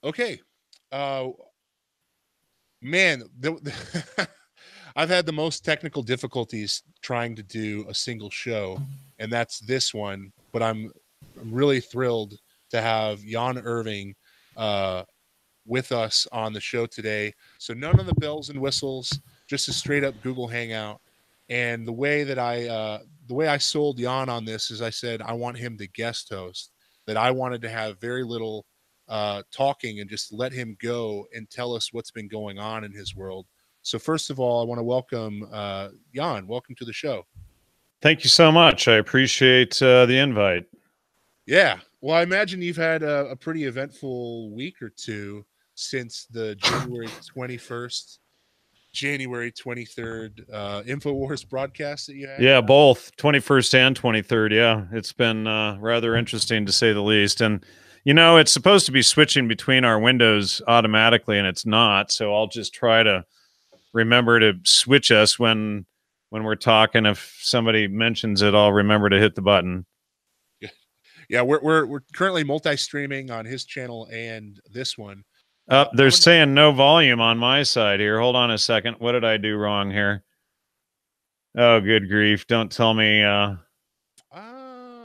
Okay. Uh, man, I've had the most technical difficulties trying to do a single show, and that's this one. But I'm really thrilled to have Jan Irving uh, with us on the show today. So none of the bells and whistles, just a straight up Google Hangout. And the way I sold Jan on this is I said I want him to guest host. That I wanted to have very little talking and just let him go and tell us what's been going on in his world. So first of all, I want to welcome Jan. Welcome to the show. Thank you so much. I appreciate the invite. Yeah. Well, I imagine you've had a pretty eventful week or two since the January 21st, January 23rd InfoWars broadcast that you had. Yeah, both 21st and 23rd. Yeah, it's been rather interesting to say the least. And, you know, it's supposed to be switching between our windows automatically, and it's not. So I'll just try to remember to switch us when we're talking. If somebody mentions it, I'll remember to hit the button. Yeah, we're currently multi-streaming on his channel and this one. They're saying no volume on my side here. Hold on a second. What did I do wrong here? Oh, good grief. Don't tell me.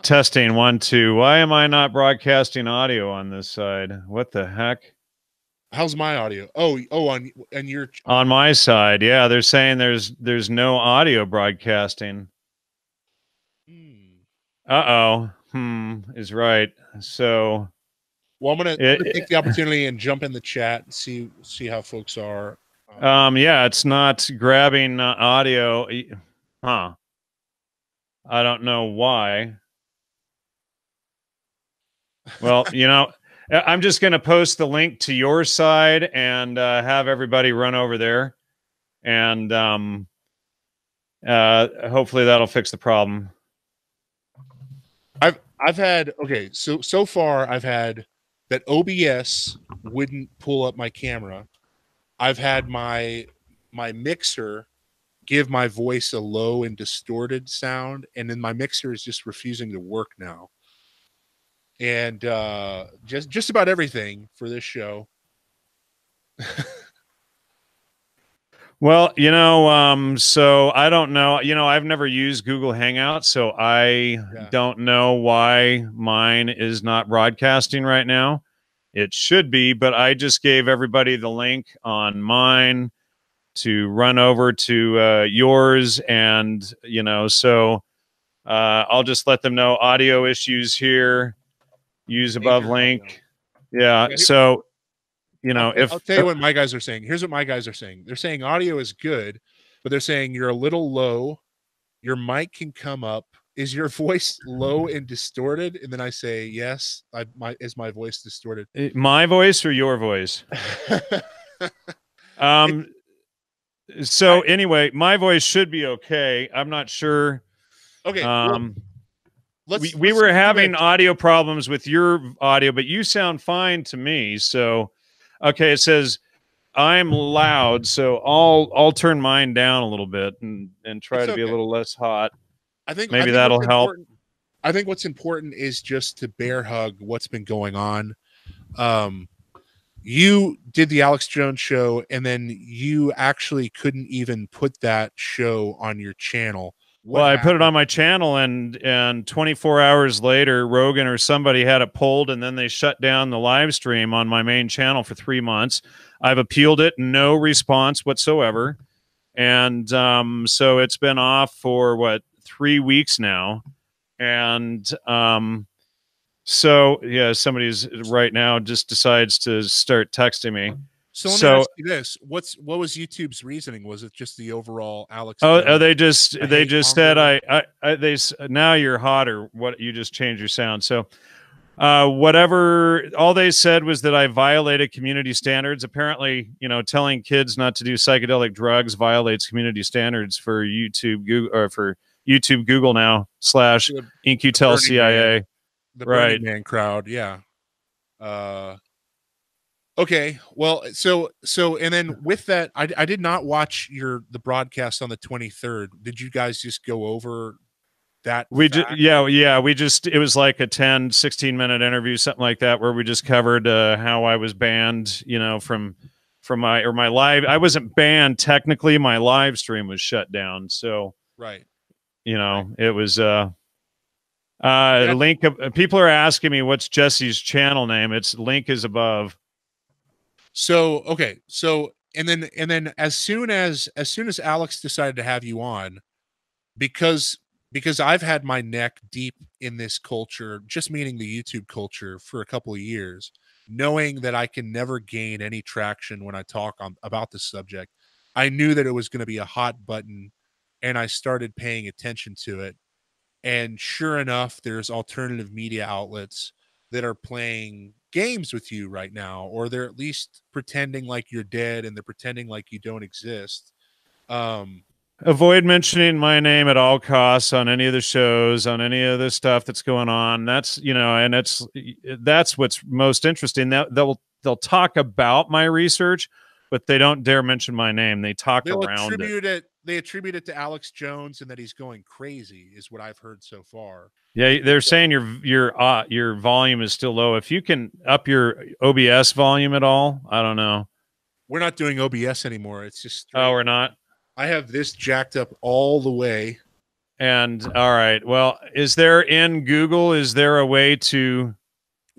Testing 1, 2. Why am I not broadcasting audio on this side? What the heck? How's my audio? Oh, on your on my side. Yeah, they're saying there's no audio broadcasting. Uh-oh. Is right. So well, I'm gonna take the opportunity and jump in the chat and see how folks are. Yeah, it's not grabbing audio. Huh. I don't know why. Well, you know, I'm just going to post the link to your side and have everybody run over there. And hopefully that'll fix the problem. I've had, okay, so far I've had that OBS wouldn't pull up my camera. I've had my mixer give my voice a low and distorted sound, and then my mixer is just refusing to work now. And just about everything for this show. Well, you know, so I don't know. You know, I've never used Google Hangout, so I don't know why mine is not broadcasting right now. It should be, but I just gave everybody the link on mine to run over to yours, and you know, so I'll just let them know audio issues here. Use above link. Yeah. So, you know, I'll tell you what my guys are saying. Here's what my guys are saying. They're saying audio is good, but they're saying you're a little low. Your mic can come up. Is your voice low and distorted? And then I say, yes. Is my voice distorted? My voice or your voice? So anyway, my voice should be okay. I'm not sure. Okay. We were having audio problems with your audio, but you sound fine to me. So, okay, it says I'm loud, so I'll turn mine down a little bit and try to be a little less hot. I think maybe that'll help. I think what's important is just to bear hug what's been going on. You did the Alex Jones show, and then you actually couldn't even put that show on your channel. Well, I put it on my channel, and 24 hours later, Rogan or somebody had it pulled, and then they shut down the live stream on my main channel for 3 months. I've appealed it, no response whatsoever. And so it's been off for, what, 3 weeks now. And so, yeah, somebody's right now just decides to start texting me. So let me ask you this: what was YouTube's reasoning? Was it just the overall Alex? They just said they now you're hot, or what? You just changed your sound. So whatever. All they said was that I violated community standards. Apparently, you know, telling kids not to do psychedelic drugs violates community standards for YouTube, Google, or for YouTube, Google now / InQtel CIA. The Burning Man crowd, yeah. Okay, well, so and then with that, I did not watch the broadcast on the 23rd. Did you guys just go over that We fact? just, yeah, we just, it was like a 10, 16-minute interview, something like that, where we just covered how I was banned, you know, from my live. I wasn't banned technically. My live stream was shut down. So, Right. you know, Right. it was That, link. People are asking me what's Jesse's channel name. It's link is above. so okay. So and then as soon as Alex decided to have you on, because I've had my neck deep in this culture, just meaning the YouTube culture, for a couple of years, knowing that I can never gain any traction when I talk about this subject. I knew that it was going to be a hot button, and I started paying attention to it. And sure enough, there's alternative media outlets that are playing games with you right now, or they're at least pretending like you're dead and they're pretending like you don't exist. Um, Avoid mentioning my name at all costs on any of the shows, on any of the stuff that's going on. That's, you know, and that's what's most interesting. That they'll talk about my research, but they don't dare mention my name. They talk around it. They attribute it to Alex Jones and that he's going crazy, is what I've heard so far. Yeah, they're saying your volume is still low. If you can up your OBS volume at all, I don't know. We're not doing OBS anymore. It's just straight. Oh, we're not. I have this jacked up all the way. And all right. Well, is there in Google, is there a way to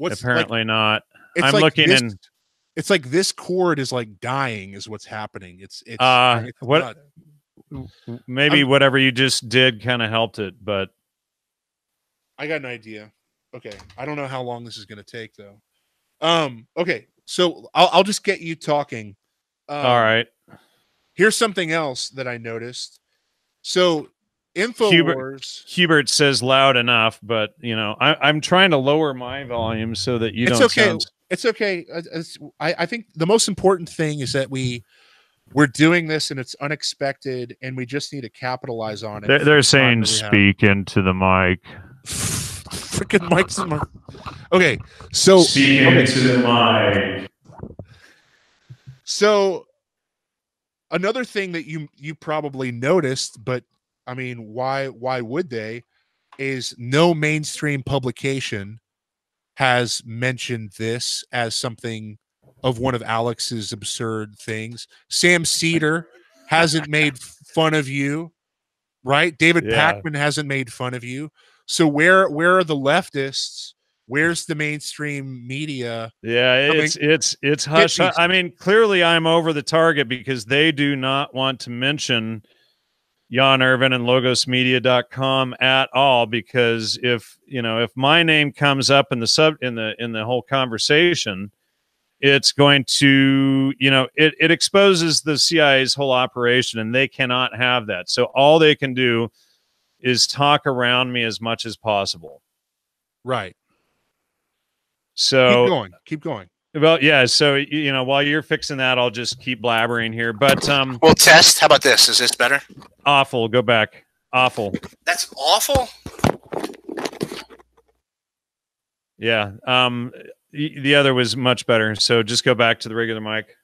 apparently not. I'm like looking this, in. It's like this cord is like dying is what's happening. It's what maybe whatever you just did kind of helped it, but I got an idea. Okay. I don't know how long this is going to take though. Okay. So I'll just get you talking. All right. Here's something else that I noticed. So InfoWars. Hubert says loud enough, but you know, I'm trying to lower my volume so that you don't sound. It's okay. I think the most important thing is that we're doing this and it's unexpected and we just need to capitalize on it. They're saying speak into the mic. Freaking mics in my... Okay, so speak into the mic. So another thing that you probably noticed, but I mean, why would they, is no mainstream publication has mentioned this as something of one of Alex's absurd things. Sam Cedar hasn't made fun of you, right? David Pakman hasn't made fun of you. So where are the leftists? Where's the mainstream media? Yeah, it's hush. I mean, clearly I'm over the target because they do not want to mention Jan Irvin and logosmedia.com at all, because if my name comes up in the whole conversation, it's going to, it exposes the CIA's whole operation, and they cannot have that. So all they can do is talk around me as much as possible. Right. So keep going. Well, yeah. So, while you're fixing that, I'll just keep blabbering here. But we'll test. How about this? Is this better? Awful. Go back. Awful. That's awful. Yeah. The other was much better. So just go back to the regular mic.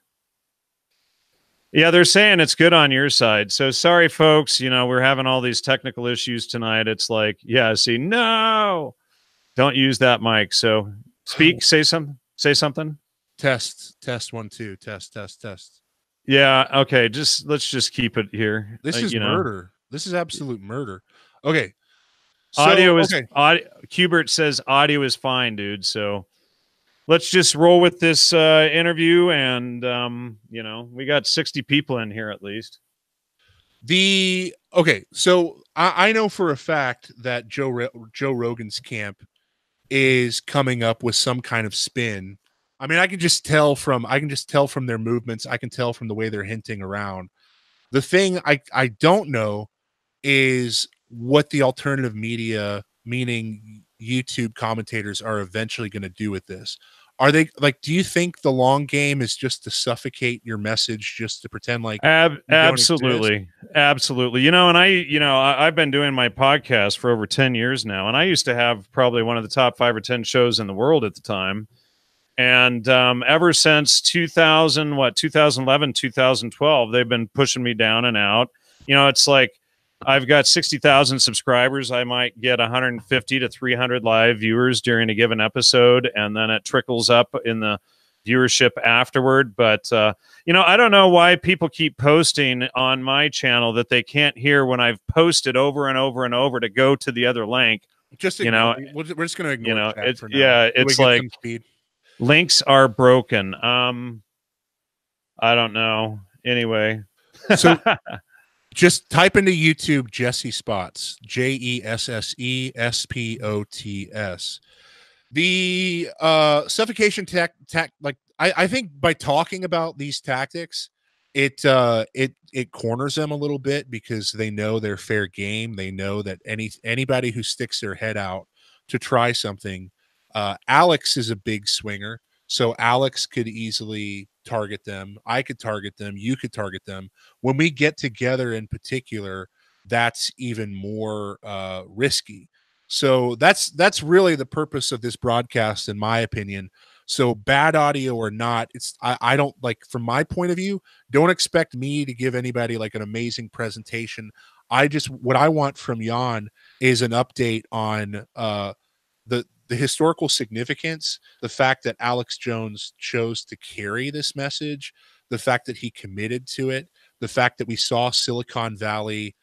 Yeah, they're saying it's good on your side. So sorry, folks. We're having all these technical issues tonight. It's like, yeah, see, no, don't use that mic. So speak, say something. Test 1 2 test. Yeah. Okay. Let's just keep it here. This is murder. This is absolute murder. Okay. So, audio is okay. Hubert says audio is fine, dude. So let's just roll with this interview, and we got 60 people in here at least. So I know for a fact that Joe Rogan's camp is coming up with some kind of spin. I mean, I can just tell from their movements. I can tell from the way they're hinting around. The thing I don't know is what the alternative media, meaning YouTube commentators, are eventually going to do with this. Are they do you think the long game is just to suffocate your message, just to pretend like absolutely. And I've been doing my podcast for over 10 years now, and I used to have probably one of the top 5 or 10 shows in the world at the time. And ever since 2011, 2012, they've been pushing me down and out. It's like I've got 60,000 subscribers. I might get 150 to 300 live viewers during a given episode, and then it trickles up in the viewership afterward. But you know, I don't know why people keep posting on my channel that they can't hear when I've posted over and over and over to go to the other link. Just you know, we're just going to ignore, you know, chat for now. yeah, it's like links are broken. I don't know. Anyway, so just type into YouTube Jesse Spots, JESSESPOTS. The suffocation like I think by talking about these tactics, it corners them a little bit, because they know they're fair game. They know that anybody who sticks their head out to try something, Alex is a big swinger, so Alex could easily target them. I could target them. You could target them. When we get together in particular, that's even more risky. So that's really the purpose of this broadcast, in my opinion. So bad audio or not, I don't, like, from my point of view, don't expect me to give anybody like an amazing presentation. What I want from Jan is an update on the historical significance, the fact that Alex Jones chose to carry this message, the fact that he committed to it, the fact that we saw Silicon Valley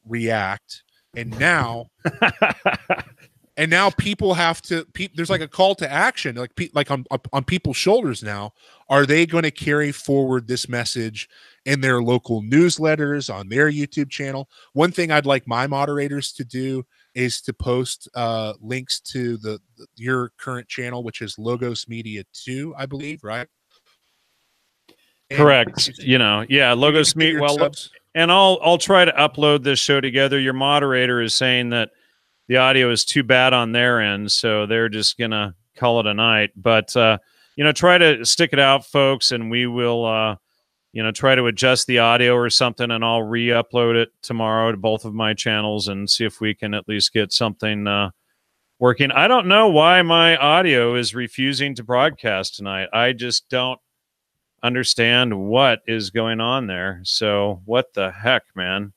react, and now people have to. There's like a call to action, like on people's shoulders now. Are they going to carry forward this message in their local newsletters, on their YouTube channel? One thing I'd like my moderators to do is to post links to your current channel, which is Logos Media 2, I believe, right? Correct. You know, yeah, Logos Media. Well, and I'll try to upload this show together. Your moderator is saying that the audio is too bad on their end, so they're just gonna call it a night. But you know, try to stick it out, folks, and we will you know, try to adjust the audio or something, and I'll re-upload it tomorrow to both of my channels and see if we can at least get something working. I don't know why my audio is refusing to broadcast tonight. I just don't understand what is going on there. So what the heck, man?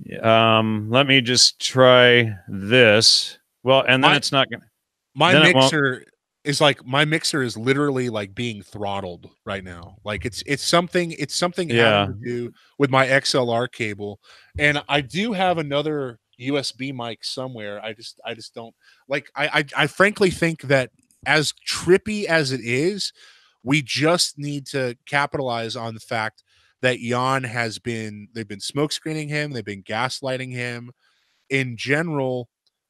Let me just try this. Well, and then it's not gonna. My mixer is literally like being throttled right now. Like it's something having to do with my XLR cable, and I do have another USB mic somewhere. I just don't like. I frankly think that, as trippy as it is, we just need to capitalize on the fact that Jan they've been smoke screening him, they've been gaslighting him in general.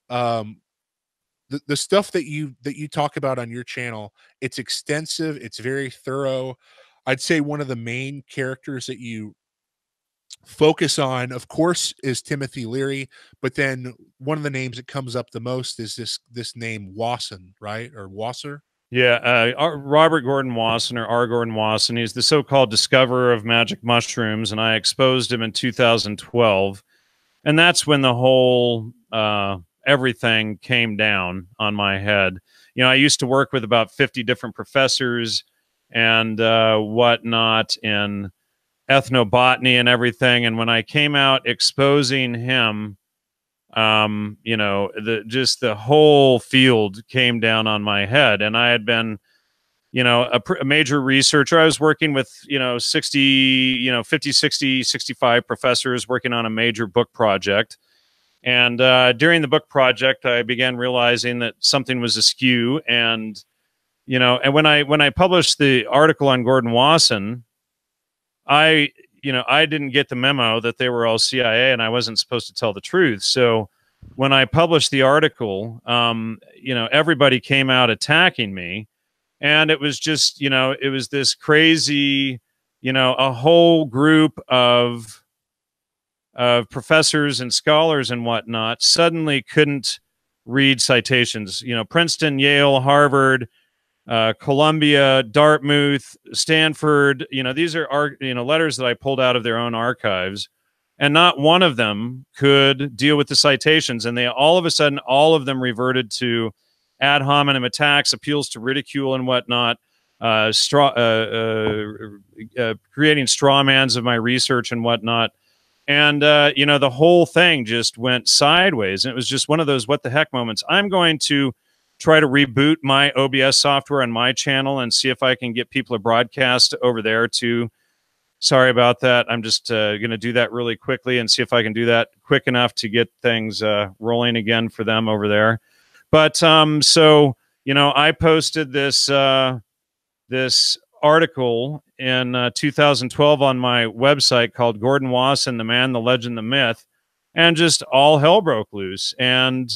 The stuff that you talk about on your channel, it's extensive, it's very thorough. I'd say one of the main characters that you focus on, of course, is Timothy Leary, but then one of the names that comes up the most is this name Wasson, right? Or Wasser? Yeah, Robert Gordon Wasson, or R. Gordon Wasson. He's the so-called discoverer of magic mushrooms, and I exposed him in 2012. And that's when the whole everything came down on my head. You know, I used to work with about 50 different professors and whatnot in ethnobotany and everything. And when I came out exposing him, you know, the whole field came down on my head. And I had been, you know, a major researcher. I was working with, you know, 50, 60, 65 professors working on a major book project. And during the book project, I began realizing that something was askew. And, you know, and when I published the article on Gordon Wasson, I didn't get the memo that they were all CIA and I wasn't supposed to tell the truth. So when I published the article, you know, everybody came out attacking me. And it was just, you know, it was this crazy, you know, a whole group of professors and scholars and whatnot suddenly couldn't read citations. You know, Princeton, Yale, Harvard, Columbia, Dartmouth, Stanford. You know, these are letters that I pulled out of their own archives, and not one of them could deal with the citations. And they all of a sudden, all of them reverted to ad hominem attacks, appeals to ridicule and whatnot, creating straw mans of my research and whatnot. And, you know, the whole thing just went sideways. And it was just one of those what the heck moments. I'm going to try to reboot my OBS software on my channel and see if I can get people to broadcast over there too. Sorry about that. I'm just going to do that really quickly and see if I can do that quick enough to get things rolling again for them over there. But so, you know, I posted this this article in 2012 on my website called Gordon Wasson, the Man, the Legend, the Myth, and just all hell broke loose. And,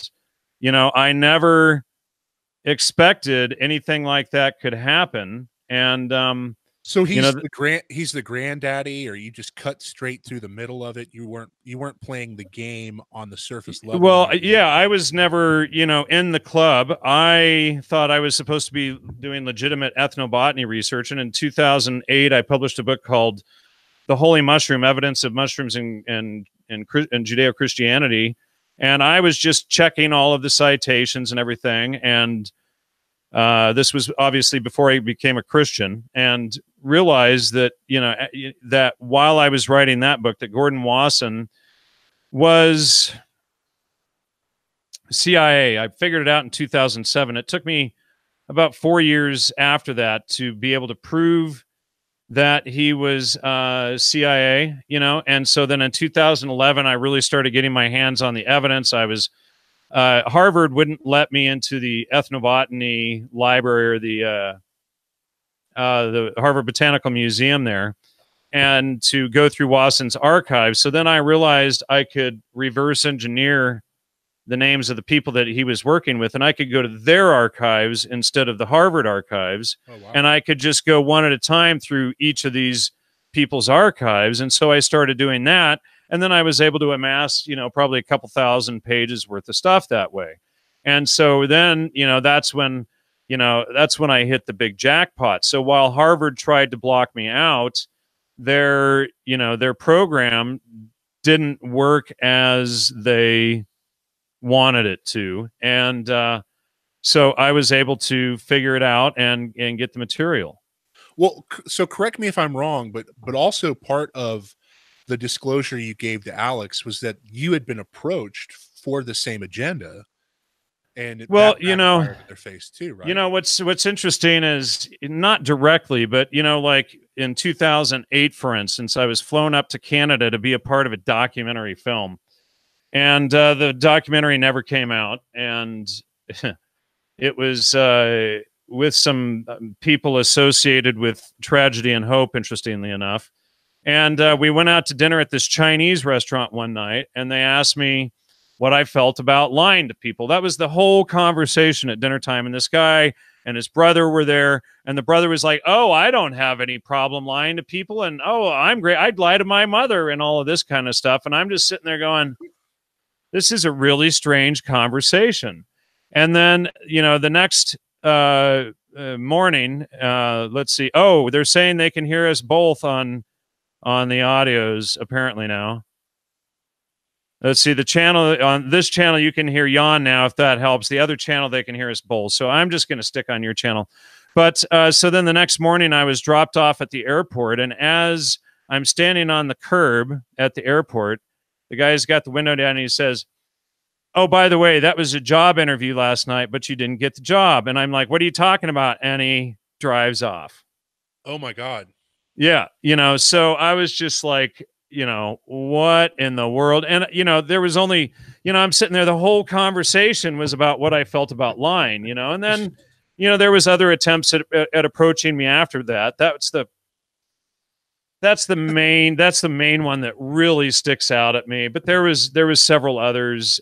you know, I never expected anything like that could happen. And so he's, you know, he's the granddaddy, or you just cut straight through the middle of it? You weren't playing the game on the surface level. Well, yeah, I was never, you know, in the club. I thought I was supposed to be doing legitimate ethnobotany research, and in 2008 I published a book called The Holy Mushroom: Evidence of Mushrooms in Judeo-Christianity. And I was just checking all of the citations and everything. And this was obviously before I became a Christian, and realized that, you know, that while I was writing that book, that Gordon Wasson was CIA. I figured it out in 2007. It took me about 4 years after that to be able to prove that he was CIA, you know. And so then in 2011, I really started getting my hands on the evidence. I was Harvard wouldn't let me into the ethnobotany library, or the Harvard Botanical Museum there, and to go through Wasson's archives. So then I realized I could reverse engineer the names of the people that he was working with, and I could go to their archives instead of the Harvard archives. Oh, wow. And I could just go one at a time through each of these people's archives. And so I started doing that. And then I was able to amass, you know, probably a couple thousand pages worth of stuff that way. And so then, you know, that's when I hit the big jackpot. So while Harvard tried to block me out, their program didn't work as they wanted it to. And so I was able to figure it out and get the material. Well, so correct me if I'm wrong, but also part of the disclosure you gave to Alex was that you had been approached for the same agenda. And well, you know, their face too, right? You know, what's interesting is not directly, but, you know, like in 2008, for instance, I was flown up to Canada to be a part of a documentary film. And the documentary never came out. And it was with some people associated with Tragedy and Hope, interestingly enough. And we went out to dinner at this Chinese restaurant one night, and they asked me what I felt about lying to people. That was the whole conversation at dinner time. And this guy and his brother were there, and the brother was like, "Oh, I don't have any problem lying to people, and oh, I'm great. I'd lie to my mother," and all of this kind of stuff. And I'm just sitting there going, this is a really strange conversation. And then, you know, the next morning, let's see. Oh, they're saying they can hear us both on the audios apparently now. Let's see, the channel on this channel, you can hear Jan now, if that helps. The other channel, they can hear us both. So I'm just going to stick on your channel. But so then the next morning I was dropped off at the airport. And as I'm standing on the curb at the airport, the guy's got the window down and he says, "Oh, by the way, that was a job interview last night, but you didn't get the job." And I'm like, "What are you talking about?" And he drives off. Oh my God. Yeah. You know, so I was just like, you know, what in the world? And, you know, there was only, you know, I'm sitting there, the whole conversation was about what I felt about lying, you know, and then, you know, there was other attempts at approaching me after that. That's the main one that really sticks out at me. But there was several others.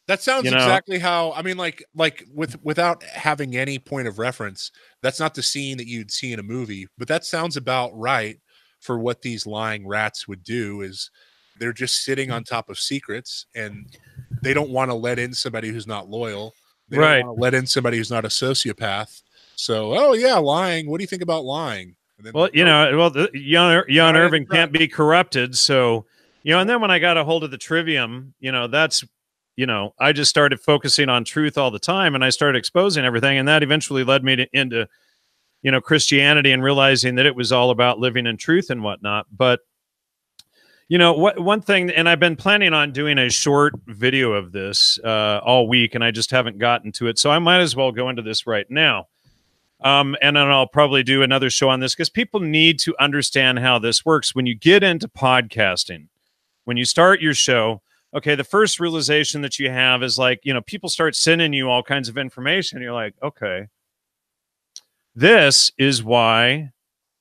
That sounds exactly how, I mean, like without having any point of reference, that's not the scene that you'd see in a movie, but that sounds about right for what these lying rats would do. Is they're just sitting on top of secrets, and they don't want to let in somebody who's not loyal. They don't want to let in somebody who's not a sociopath. So, oh yeah, lying. What do you think about lying? And then, well, you know, Jan Irvin can't be corrupted. So, you know, and then when I got a hold of the Trivium, you know, that's, you know, I just started focusing on truth all the time, and I started exposing everything. And that eventually led me into, you know, Christianity, and realizing that it was all about living in truth and whatnot. But, You know what? One thing, and I've been planning on doing a short video of this all week, and I just haven't gotten to it. So I might as well go into this right now. And then I'll probably do another show on this because people need to understand how this works. When you get into podcasting, when you start your show, okay, the first realization that you have is like, you know, people start sending you all kinds of information. You're like, okay, this is why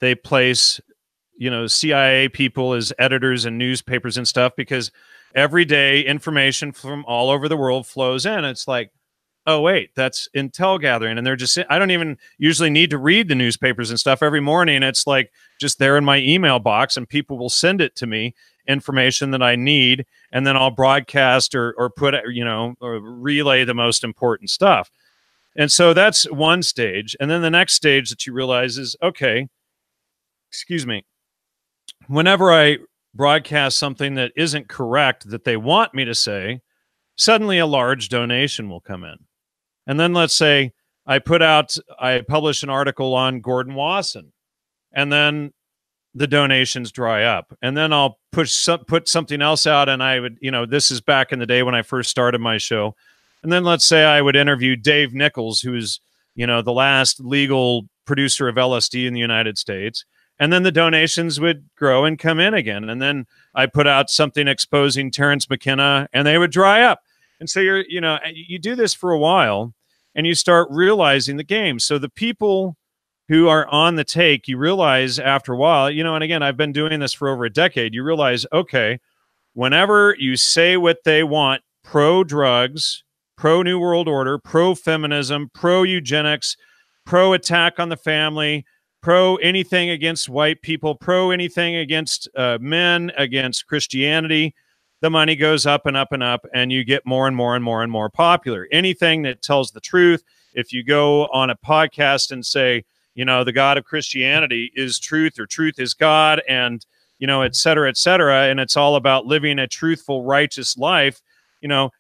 they place, you know, CIA people as editors in newspapers and stuff, because every day information from all over the world flows in. It's like, oh, wait, that's intel gathering. And they're just, I don't even usually need to read the newspapers and stuff every morning. It's like just there in my email box, and people will send it to me, information that I need. And then I'll broadcast or put, you know, or relay the most important stuff. And so that's one stage. And then the next stage that you realize is, okay, excuse me, whenever I broadcast something that isn't correct that they want me to say, suddenly a large donation will come in. And then let's say I publish an article on Gordon Wasson, and then the donations dry up. And then I'll put something else out, and I would, you know, this is back in the day when I first started my show. And then let's say I would interview Dave Nichols, who is, you know, the last legal producer of LSD in the United States. And then the donations would grow and come in again. And then I put out something exposing Terrence McKenna, and they would dry up. And so you do this for a while, and you start realizing the game. So the people who are on the take, you realize after a while, you know, and again, I've been doing this for over a decade. You realize, okay, whenever you say what they want, pro-drugs, pro-New World Order, pro-feminism, pro-eugenics, pro-attack on the family, pro anything against white people, pro anything against men, against Christianity, the money goes up and up and up, and you get more and more and more and more popular. Anything that tells the truth, if you go on a podcast and say, you know, the God of Christianity is truth, or truth is God, and, you know, et cetera, and it's all about living a truthful, righteous life, you know,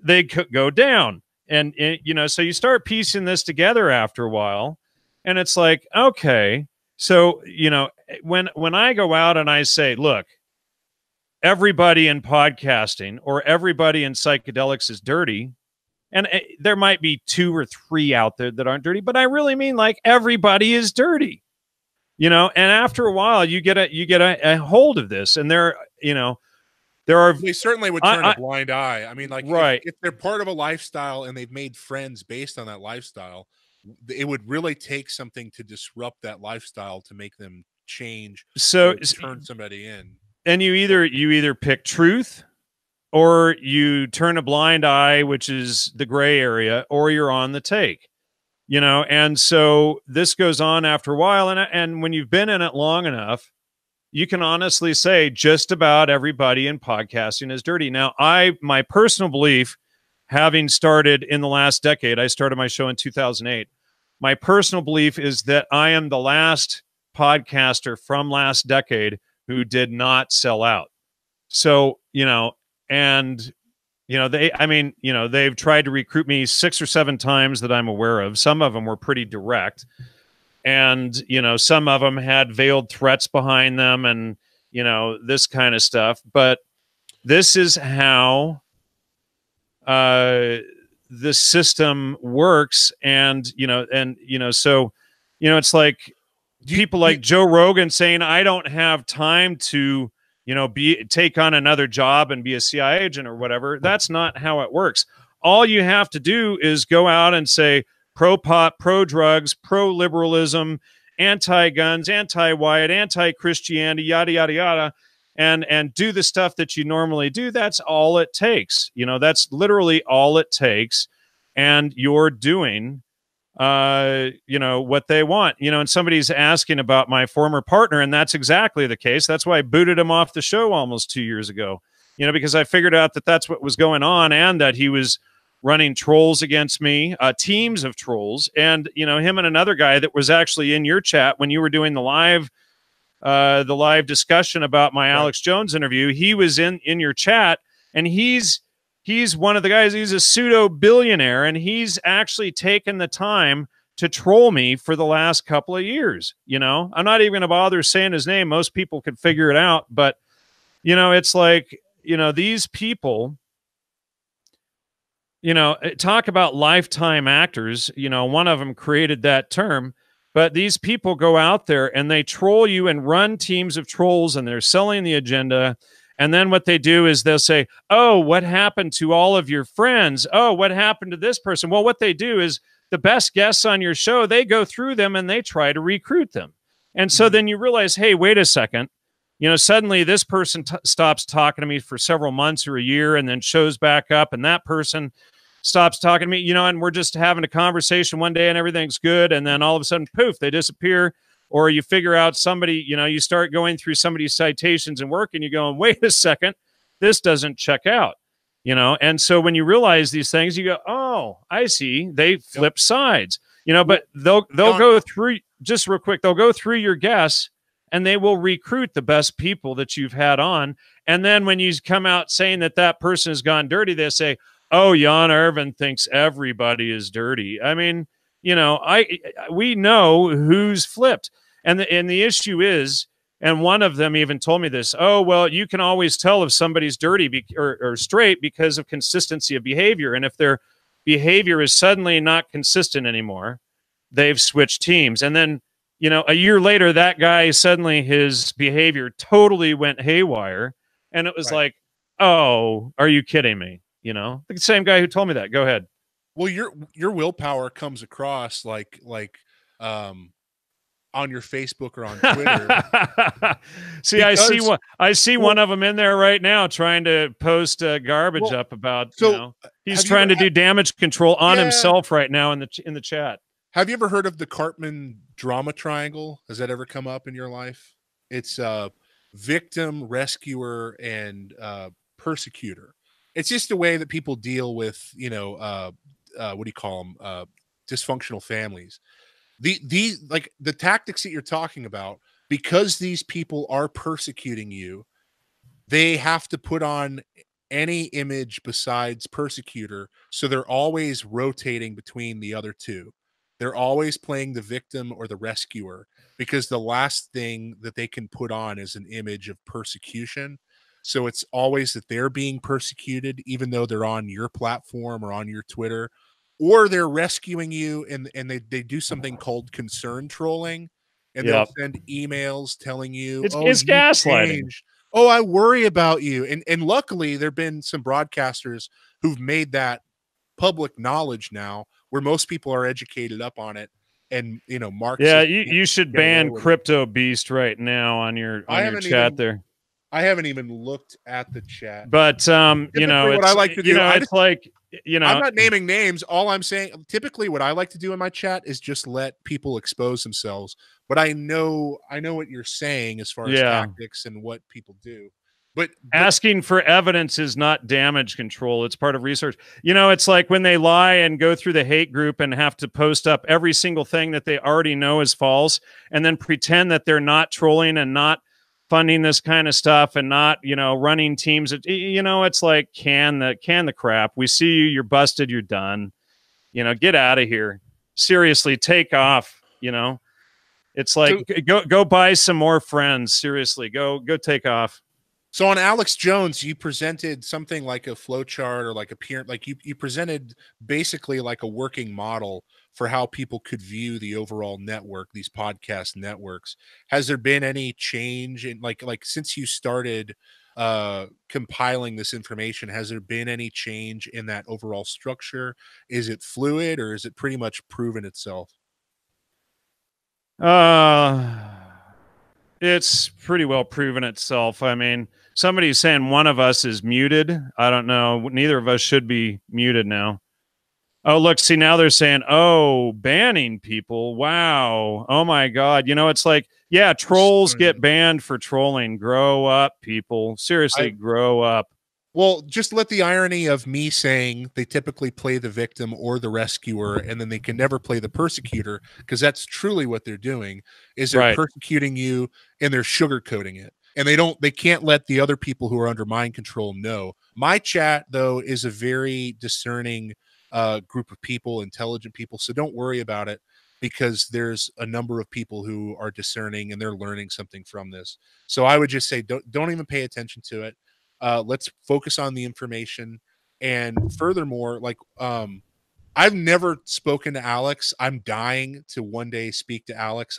they could go down. And, you know, so you start piecing this together after a while, and it's like, okay, so, you know, when I go out and I say, look, everybody in podcasting or everybody in psychedelics is dirty, and there might be 2 or 3 out there that aren't dirty, but I really mean like everybody is dirty, you know. And after a while, you get a hold of this, and they certainly would turn a blind eye. I mean, like, right, if they're part of a lifestyle and they've made friends based on that lifestyle, it would really take something to disrupt that lifestyle to make them change. So turn somebody in. And you either pick truth, or you turn a blind eye, which is the gray area, or you're on the take, you know. And so this goes on after a while, and when you've been in it long enough, you can honestly say just about everybody in podcasting is dirty. Now, my personal belief, having started in the last decade, I started my show in 2008. My personal belief is that I am the last podcaster from last decade who did not sell out. So, you know, and, you know, they've tried to recruit me 6 or 7 times that I'm aware of. Some of them were pretty direct, and, you know, some of them had veiled threats behind them, and, you know, this kind of stuff. But this is how the system works. And, so, it's like people like Joe Rogan saying, I don't have time to, take on another job and be a CIA agent or whatever. That's not how it works. All you have to do is go out and say pro-pot, pro-drugs, pro-liberalism, anti-guns, anti-white, anti-Christianity, yada, yada, yada, and do the stuff that you normally do. That's all it takes. That's literally all it takes. And you're doing, what they want, and somebody's asking about my former partner, and that's exactly the case. That's why I booted him off the show almost 2 years ago, because I figured out that that's what was going on, and that he was running trolls against me, teams of trolls. And, him and another guy that was actually in your chat when you were doing the live discussion about my Alex Jones interview, he was in your chat, and he's one of the guys. He's a pseudo billionaire, and he's actually taken the time to troll me for the last couple of years. I'm not even going to bother saying his name. Most people could figure it out, but You know, it's like, you know, these people, you know, talk about lifetime actors. You know, one of them created that term, but these people go out there and they troll you and run teams of trolls, and they're selling the agenda. And then what they do is they'll say, oh, what happened to all of your friends? Oh, what happened to this person? Well, what they do is the best guests on your show, they go through them and they try to recruit them. And so then you realize, hey, wait a second. You know, suddenly this person stops talking to me for several months or a year and then shows back up, and that person stops talking to me, you know, and we're just having a conversation one day and everything's good. And then all of a sudden, poof, they disappear. Or you figure out somebody, you know, you start going through somebody's citations and work and you're going, wait a second, this doesn't check out, you know? And so when you realize these things, you go, oh, I see. They flip sides, you know, but they'll go through, just real quick, they'll go through your guests and they will recruit the best people that you've had on. And then when you come out saying that that person has gone dirty, they say, oh, Jan Irvin thinks everybody is dirty. I mean, you know, we know who's flipped. And the issue is, and one of them even told me this, oh, well, you can always tell if somebody's dirty or straight because of consistency of behavior. And if their behavior is suddenly not consistent anymore, they've switched teams. And then, you know, a year later, that guy suddenly his behavior totally went haywire. And it was like, oh, are you kidding me? You know, the same guy who told me that. Go ahead. Well, your willpower comes across like on your Facebook or on Twitter. See, because, I see one of them in there right now trying to post garbage up about, you know, he's trying to do damage control on himself right now in the chat. Have you ever heard of the Cartman drama triangle? Has that ever come up in your life? It's victim, rescuer, and persecutor. It's just a way that people deal with, you know, what do you call them? Dysfunctional families. Like the tactics that you're talking about, because these people are persecuting you, they have to put on any image besides persecutor. So they're always rotating between the other two. They're always playing the victim or the rescuer, because the last thing that they can put on is an image of persecution. So it's always that they're being persecuted, even though they're on your platform or on your Twitter, or they're rescuing you, and they do something called concern trolling, and they'll send emails telling you, it's gaslighting. Oh, I worry about you. And luckily there have been some broadcasters who've made that public knowledge now, where most people are educated up on it. And, you know, Mark. Yeah, you should ban Crypto Beast right now on your chat there. I haven't even looked at the chat. But you know, what I like to do, it's like, you know, I'm not naming names. All I'm saying, typically what I like to do in my chat is just let people expose themselves. But I know what you're saying as far as tactics and what people do. But asking for evidence is not damage control. It's part of research. You know, it's like when they lie and go through the hate group and have to post up every single thing that they already know is false, and then pretend that they're not trolling and not funding this kind of stuff and not, you know, running teams. You know, it's like, can the crap. We see you, you're busted, you're done. You know, get out of here. Seriously, take off. You know, it's like, go buy some more friends. Seriously, go take off. So on Alex Jones, you presented something like a flow chart, or like you presented basically like a working model for how people could view the overall network, these podcast networks. Has there been any change in like since you started compiling this information, has there been any change in that overall structure? Is it fluid, or is it pretty much proven itself? It's pretty well proven itself. I mean, somebody's saying one of us is muted. I don't know. Neither of us should be muted now. Oh, look, see, now they're saying, oh, banning people. Wow. Oh, my God. You know, it's like, yeah, trolls get banned for trolling. Grow up, people. Seriously, grow up. Well, just let the irony of me saying they typically play the victim or the rescuer, and then they can never play the persecutor, because that's truly what they're doing, is they're persecuting you and they're sugarcoating it. And they can't let the other people who are under mind control know. My chat, though, is a very discerning group of people, intelligent people. So don't worry about it. because there's a number of people who are discerning and they're learning something from this. So I would just say don't even pay attention to it. Let's focus on the information. And furthermore, like I've never spoken to Alex. I'm dying to one day speak to Alex.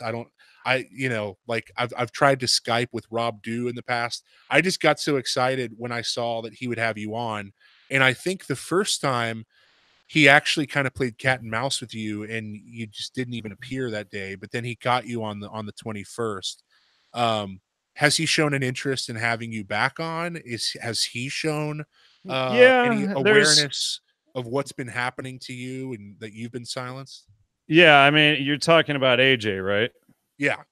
You know, like I've tried to Skype with Rob Dew in the past. I just got so excited when I saw that he would have you on. And I think the first time he actually kind of played cat and mouse with you and you just didn't even appear that day, but then he got you on the 21st. Has he shown an interest in having you back on? Has he shown any Yeah, awareness of what's been happening to you and that you've been silenced? Yeah, I mean, you're talking about AJ, right? Yeah.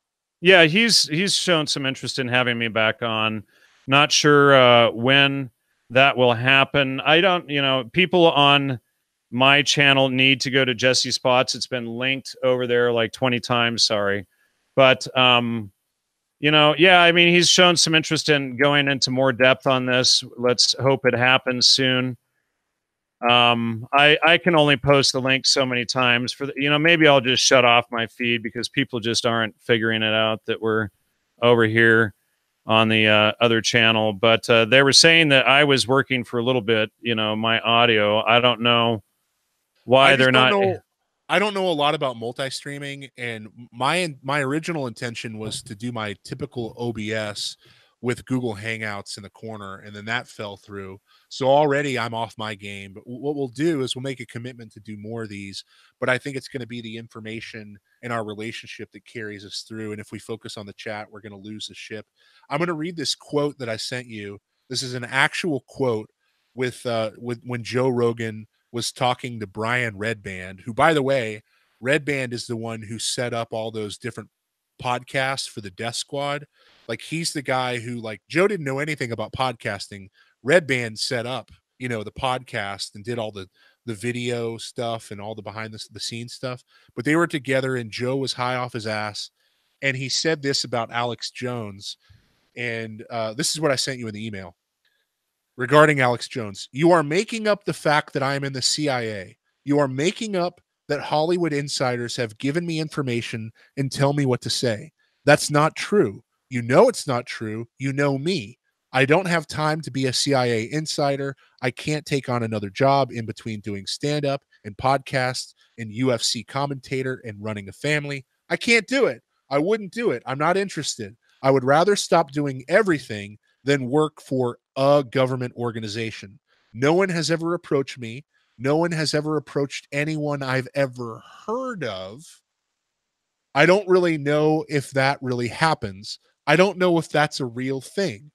Yeah, he's shown some interest in having me back on. Not sure when that will happen. I don't, you know, people on my channel need to go to Jesse Spots. It's been linked over there like 20 times, sorry. But you know, yeah, I mean, he's shown some interest in going into more depth on this. Let's hope it happens soon. I can only post the link so many times for the, you know, maybe I'll just shut off my feed because people just aren't figuring it out that we're over here on the other channel. But they were saying that I was working for a little bit, you know, my audio. I don't know why they're not. I don't know a lot about multi-streaming, and my original intention was to do my typical OBS with Google Hangouts in the corner, and then that fell through. So already I'm off my game. But what we'll do is we'll make a commitment to do more of these. But I think it's going to be the information and our relationship that carries us through. And if we focus on the chat, we're going to lose the ship. I'm going to read this quote that I sent you. This is an actual quote with when Joe Rogan was talking to Brian Redband, who, by the way, Redband is the one who set up all those different podcasts for the Death Squad. Like, he's the guy who, like, Joe didn't know anything about podcasting. Redband set up, you know, the podcast and did all the video stuff and all the behind the scenes stuff. But they were together and Joe was high off his ass. And he said this about Alex Jones. And this is what I sent you in the email. Regarding Alex Jones, you are making up the fact that I am in the CIA. You are making up that Hollywood insiders have given me information and tell me what to say. That's not true. You know it's not true. You know me. I don't have time to be a CIA insider. I can't take on another job in between doing stand-up and podcasts and UFC commentator and running a family. I can't do it. I wouldn't do it. I'm not interested. I would rather stop doing everything than work for a government organization. No one has ever approached me. No one has ever approached anyone I've ever heard of. I don't really know if that really happens. I don't know if that's a real thing.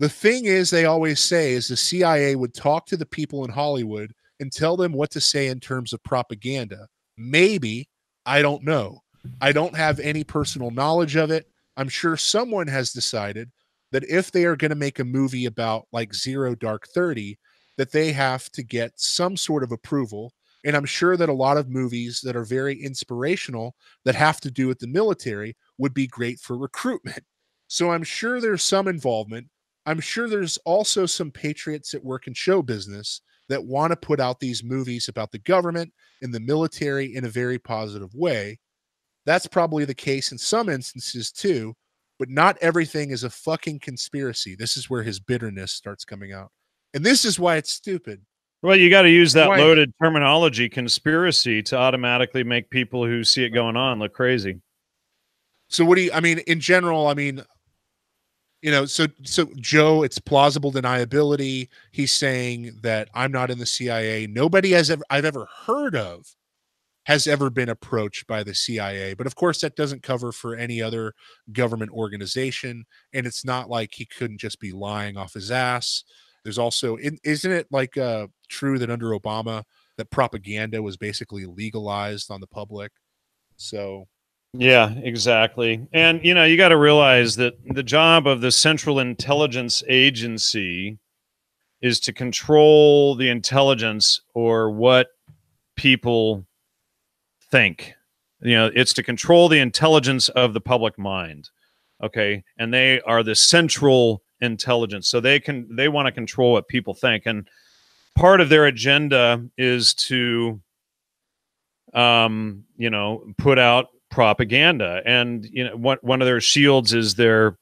The thing is, they always say is the CIA would talk to the people in Hollywood and tell them what to say in terms of propaganda. Maybe. I don't know. I don't have any personal knowledge of it. I'm sure someone has decided that if they are going to make a movie about like Zero Dark 30, that they have to get some sort of approval. And I'm sure that a lot of movies that are very inspirational that have to do with the military would be great for recruitment. So I'm sure there's some involvement. I'm sure there's also some patriots that work in show business that want to put out these movies about the government and the military in a very positive way. That's probably the case in some instances too, but not everything is a fucking conspiracy. This is where his bitterness starts coming out. And this is why it's stupid. Well, you got to use that loaded terminology, conspiracy, to automatically make people who see it going on look crazy. So what do you, I mean, in general, I mean, you know, so Joe, it's plausible deniability. He's saying that I'm not in the CIA. Nobody I've ever heard of has ever been approached by the CIA. But of course, that doesn't cover for any other government organization. And it's not like he couldn't just be lying off his ass. There's also, isn't it like true that under Obama that propaganda was basically legalized on the public? So yeah, exactly. And, you know, you got to realize that the job of the Central Intelligence Agency is to control the intelligence or what people think. You know, it's to control the intelligence of the public mind. Okay. And they are the central intelligence. So they want to control what people think. And part of their agenda is to you know, put out propaganda. And, you know, one of their shields is the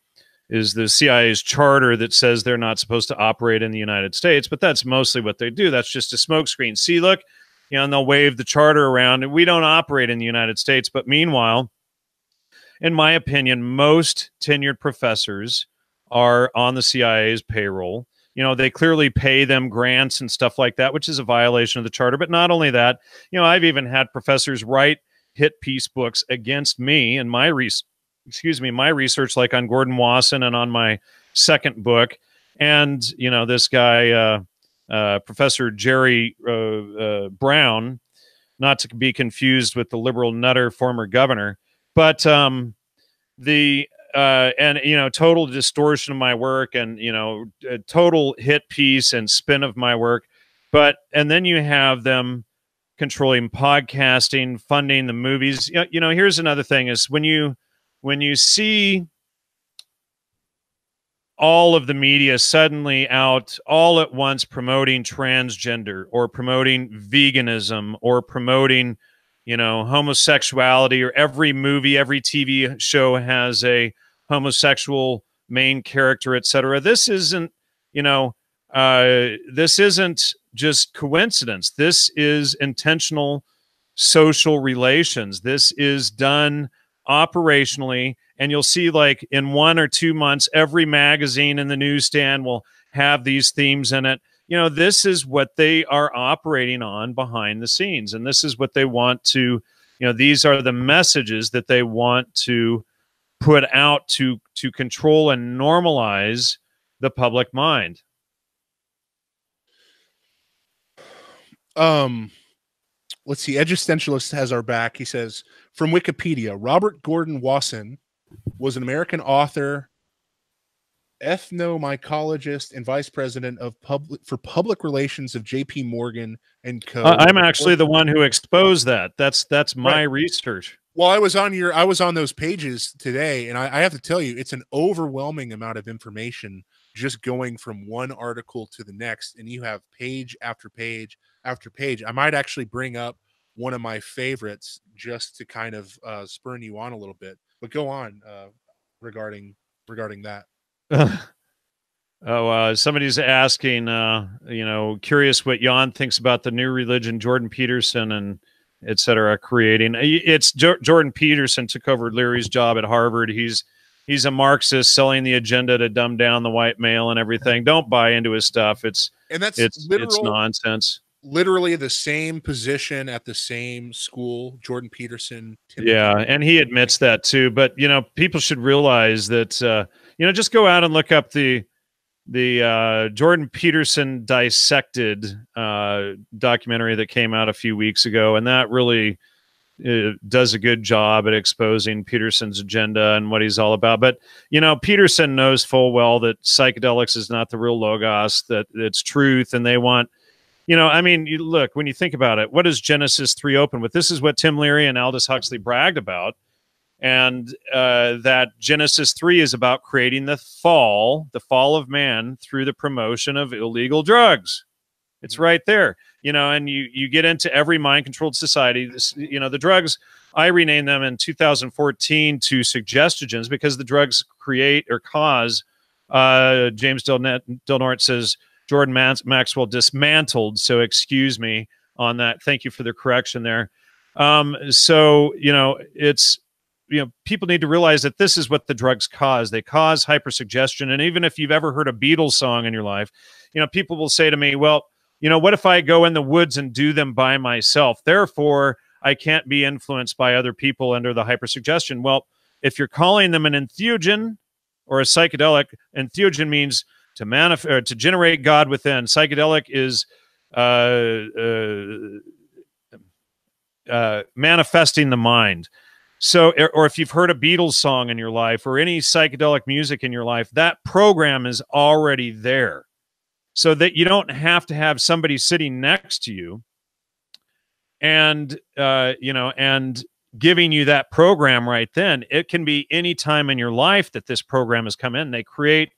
CIA's charter that says they're not supposed to operate in the United States, but that's mostly what they do. That's just a smokescreen. See, look, you know, and they'll wave the charter around, and we don't operate in the United States. But meanwhile, in my opinion, most tenured professors are on the CIA's payroll. You know, they clearly pay them grants and stuff like that, which is a violation of the charter. But not only that, you know, I've even had professors write hit piece books against me and my my research, like on Gordon Wasson and on my second book. And, you know, this guy, Professor Jerry Brown, not to be confused with the liberal nutter former governor, but and, you know, total distortion of my work, and, you know, a total hit piece and spin of my work. But, and then you have them controlling podcasting, funding the movies. You know, here's another thing is when you see all of the media suddenly out all at once promoting transgender or promoting veganism or promoting, you know, homosexuality, or every movie, every TV show has a homosexual main character, etc. This isn't, you know, this isn't just coincidence. This is intentional social relations. This is done operationally, and you'll see, like, in 1 or 2 months, every magazine in the newsstand will have these themes in it. You know, this is what they are operating on behind the scenes, and this is what they want to, you know, these are the messages that they want to put out to control and normalize the public mind. Let's see. Existentialist has our back. He says, from Wikipedia, Robert Gordon Wasson was an American author, ethnomycologist, and vice president of public relations of J.P. Morgan and Co. I'm actually the one who exposed that. That's my research. Well, I was on those pages today, and I have to tell you, it's an overwhelming amount of information just going from one article to the next, and you have page after page after page. I might actually bring up one of my favorites just to kind of spur you on a little bit. But go on regarding that. Somebody's asking, you know, curious what Jan thinks about the new religion Jordan Peterson and etc. creating. It's Jordan Peterson took over Leary's job at Harvard. He's a Marxist selling the agenda to dumb down the white male and everything. Don't buy into his stuff. It's nonsense. Literally the same position at the same school, Jordan Peterson. Yeah, and he admits that too. But, you know, people should realize that, you know, just go out and look up the Jordan Peterson Dissected documentary that came out a few weeks ago, and that really does a good job at exposing Peterson's agenda and what he's all about. But, you know, Peterson knows full well that psychedelics is not the real logos, that it's truth, and they want, you know, I mean, look, when you think about it, what does Genesis 3 open with? This is what Tim Leary and Aldous Huxley bragged about. And that Genesis 3 is about creating the fall of man through the promotion of illegal drugs. It's right there, you know, and you get into every mind-controlled society. This, you know, the drugs, I renamed them in 2014 to suggestogens because the drugs create or cause, James Del Norte says, Jordan Maxwell dismantled. So excuse me on that. Thank you for the correction there. So, you know, it's, you know, people need to realize that this is what the drugs cause. They cause hypersuggestion. And even if you've ever heard a Beatles song in your life, you know, people will say to me, well, you know, what if I go in the woods and do them by myself? Therefore, I can't be influenced by other people under the hypersuggestion. Well, if you're calling them an entheogen or a psychedelic, entheogen means to generate God within. Psychedelic is manifesting the mind. So, or if you've heard a Beatles song in your life or any psychedelic music in your life, that program is already there. So that you don't have to have somebody sitting next to you and, you know, and giving you that program right then. It can be any time in your life that this program has come in. They create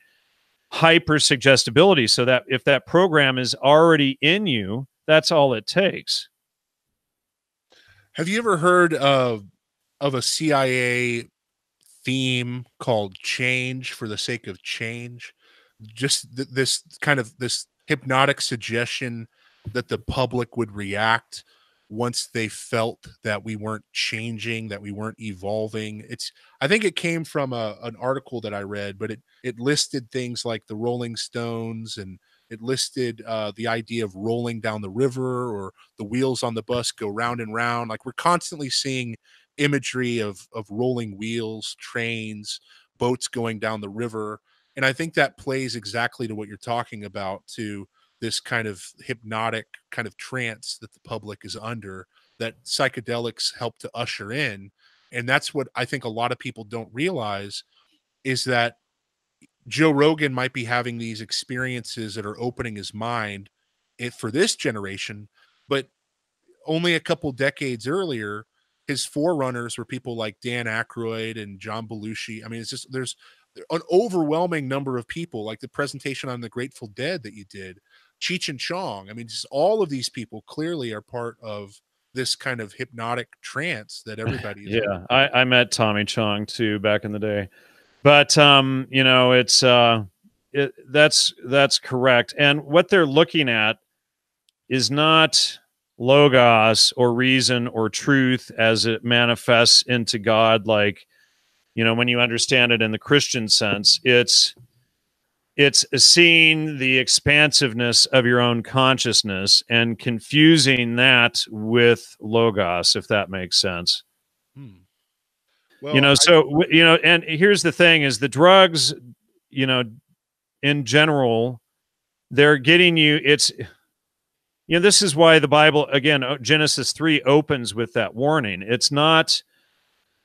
hyper suggestibility so that if that program is already in you, that's all it takes. Have you ever heard of a CIA theme called "Change for the Sake of Change"? Just this kind of this hypnotic suggestion that the public would react once they felt that we weren't changing, that we weren't evolving. It's I think it came from an article that I read, but it listed things like the Rolling Stones, and it listed the idea of rolling down the river, or the wheels on the bus go round and round. Like we're constantly seeing imagery of rolling wheels, trains, boats going down the river. And I think that plays exactly to what you're talking about, to this kind of hypnotic kind of trance that the public is under, that psychedelics help to usher in. And that's what I think a lot of people don't realize, is that Joe Rogan might be having these experiences that are opening his mind for this generation, but only a couple decades earlier, his forerunners were people like Dan Aykroyd and John Belushi. I mean, it's just there's an overwhelming number of people, like the presentation on the Grateful Dead that you did, Cheech and Chong. I mean, just all of these people clearly are part of this kind of hypnotic trance that everybody is Yeah, I met Tommy Chong too back in the day. But you know, that's correct. And what they're looking at is not logos or reason or truth as it manifests into God, like, you know, when you understand it in the Christian sense. It's seeing the expansiveness of your own consciousness and confusing that with logos, if that makes sense. Well, You know, so you know, and here's the thing: is the drugs, you know, in general, they're getting you. It's, you know, this is why the Bible, again, Genesis 3 opens with that warning. It's not,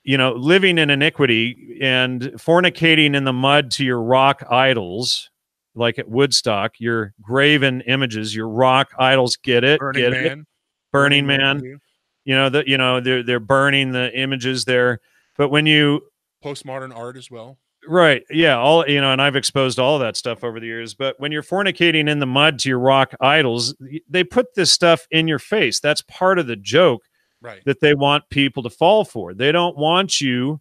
you know, living in iniquity and fornicating in the mud to your rock idols, like at Woodstock, your graven images, your rock idols. Get it? Burning Man. Burning Man. You know, they're burning the images there. But when you postmodern art as well. Right. Yeah. All, you know, and I've exposed all of that stuff over the years. But when you're fornicating in the mud to your rock idols, they put this stuff in your face. That's part of the joke, right, that they want people to fall for. They don't want you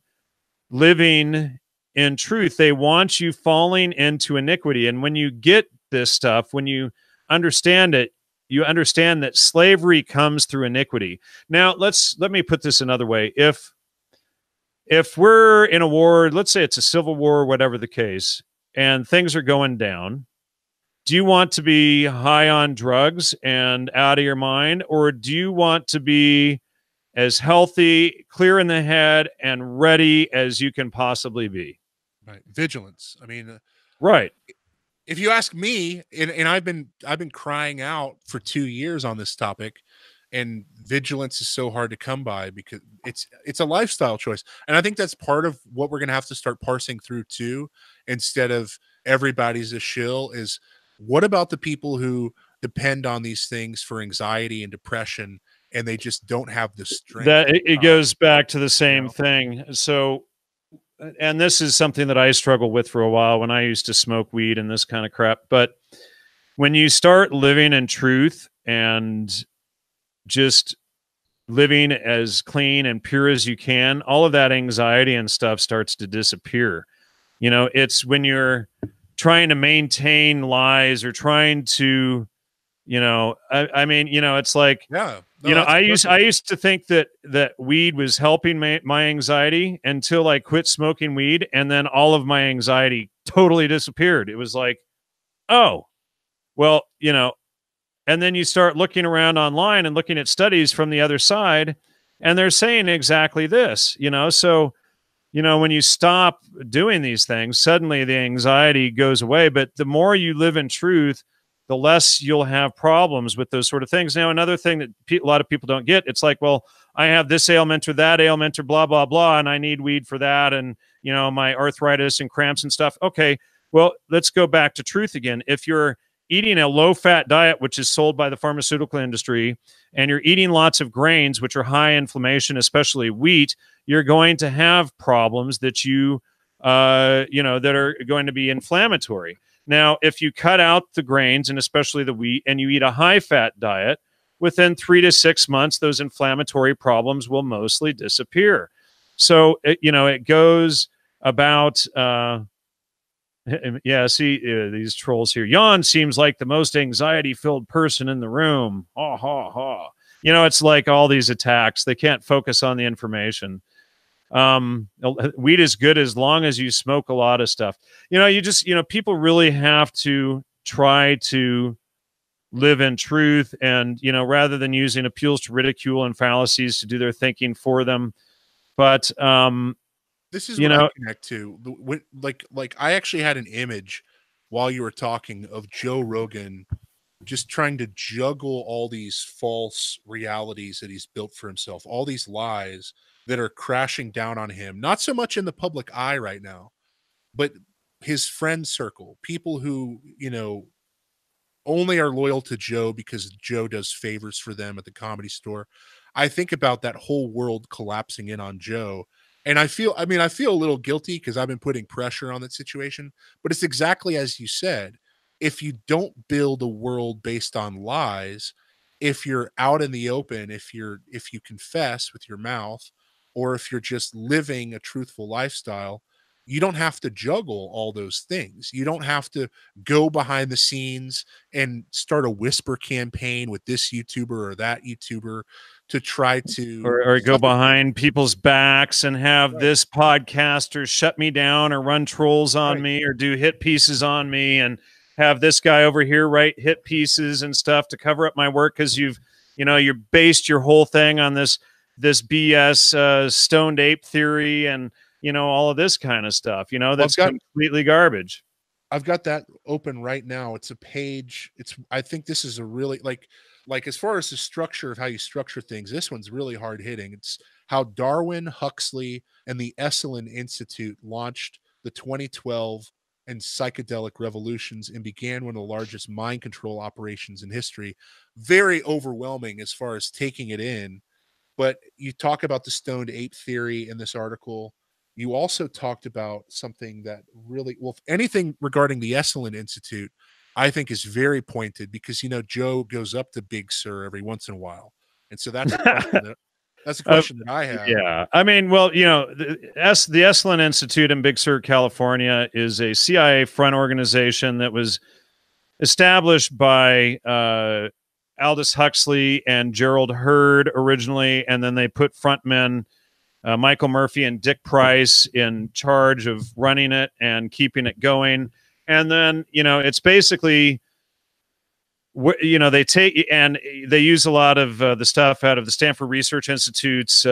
living in truth. They want you falling into iniquity. And when you get this stuff, when you understand it, you understand that slavery comes through iniquity. Now, let me put this another way. If we're in a war, let's say it's a civil war, whatever the case, and things are going down, do you want to be high on drugs and out of your mind? Or do you want to be as healthy, clear in the head, and ready as you can possibly be? Right. Vigilance. I mean, right. If you ask me, and I've been crying out for 2 years on this topic, and vigilance is so hard to come by because it's a lifestyle choice. And I think that's part of what we're going to have to start parsing through too, instead of everybody's a shill, is what about the people who depend on these things for anxiety and depression, and they just don't have the strength? That it goes back to the same thing. So, and this is something that I struggled with for a while when I used to smoke weed and this kind of crap. But when you start living in truth and just living as clean and pure as you can, all of that anxiety and stuff starts to disappear. You know, it's when you're trying to maintain lies or trying to, you know, I mean, you know, it's like, yeah, no, you know, I used to think that weed was helping my anxiety until I quit smoking weed, and then all of my anxiety totally disappeared. It was like, oh, well, you know. And then you start looking around online and looking at studies from the other side, and they're saying exactly this, you know. So, you know, when you stop doing these things, suddenly the anxiety goes away. But the more you live in truth, the less you'll have problems with those sort of things. Now, another thing that a lot of people don't get, it's like, well, I have this ailment or that ailment or blah, blah, blah, and I need weed for that. And, you know, my arthritis and cramps and stuff. Okay, well, let's go back to truth again. If you're eating a low-fat diet, which is sold by the pharmaceutical industry, and you're eating lots of grains, which are high inflammation, especially wheat, you're going to have problems that you know, that are going to be inflammatory. Now, if you cut out the grains and especially the wheat, and you eat a high-fat diet, within 3 to 6 months, those inflammatory problems will mostly disappear. So, it goes about, yeah, see, these trolls here. Jan seems like the most anxiety-filled person in the room. Ha, ha, ha. It's like all these attacks. They can't focus on the information. Weed is good as long as you smoke a lot of stuff. People really have to try to live in truth, and rather than using appeals to ridicule and fallacies to do their thinking for them. But this is what I connect to. Like I actually had an image while you were talking of Joe Rogan just trying to juggle all these false realities that he's built for himself, all these lies that are crashing down on him, not so much in the public eye right now, but his friend circle, people who, only are loyal to Joe because Joe does favors for them at the Comedy Store. I think about that whole world collapsing in on Joe. And I feel a little guilty because I've been putting pressure on that situation, but it's exactly as you said. If you don't build a world based on lies, if you're out in the open, if you confess with your mouth, or if you're just living a truthful lifestyle, you don't have to juggle all those things. You don't have to go behind the scenes and start a whisper campaign with this YouTuber or that YouTuber to try to or go behind people's backs and have this podcaster shut me down or run trolls on me or do hit pieces on me and have this guy over here write hit pieces and stuff to cover up my work because you're based your whole thing on this BS stoned ape theory and all of this kind of stuff, that's completely garbage. I've got that open right now. It's a page. I think this is a really like as far as the structure of how you structure things, this one's really hard hitting. It's how Darwin, Huxley, and the Esalen Institute launched the 2012 and psychedelic revolutions and began one of the largest mind control operations in history. Very overwhelming as far as taking it in. But you talk about the stoned ape theory in this article. You also talked about something that really, well, anything regarding the Esalen Institute, I think is very pointed because, Joe goes up to Big Sur every once in a while. And so that's a question that's a question that I have. Yeah. I mean, well, the Esalen Institute in Big Sur, California is a CIA front organization that was established by Aldous Huxley and Gerald Hurd originally, and then they put frontmen Michael Murphy and Dick Price in charge of running it and keeping it going. And then, it's basically, they take and they use a lot of the stuff out of the Stanford Research Institute's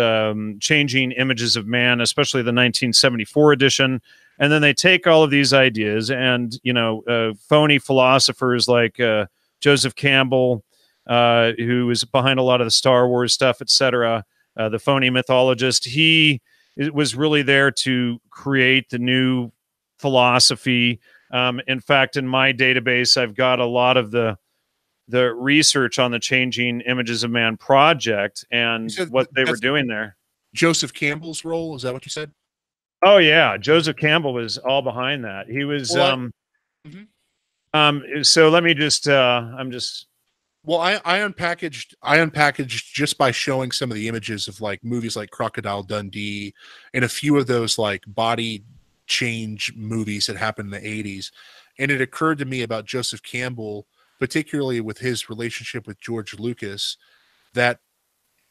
Changing Images of Man, especially the 1974 edition. And then they take all of these ideas and, phony philosophers like Joseph Campbell, who is behind a lot of the Star Wars stuff, etc., the phony mythologist, he was really there to create the new philosophy. In fact, in my database, I've got a lot of the research on the Changing Images of Man project and what they were doing there. Joseph Campbell's role, is that what you said? Oh yeah, Joseph Campbell was all behind that. He was. So let me just. Well, I unpackaged just by showing some of the images of like movies like Crocodile Dundee and a few of those like body change movies that happened in the 80s. And it occurred to me about Joseph Campbell, particularly with his relationship with George Lucas, that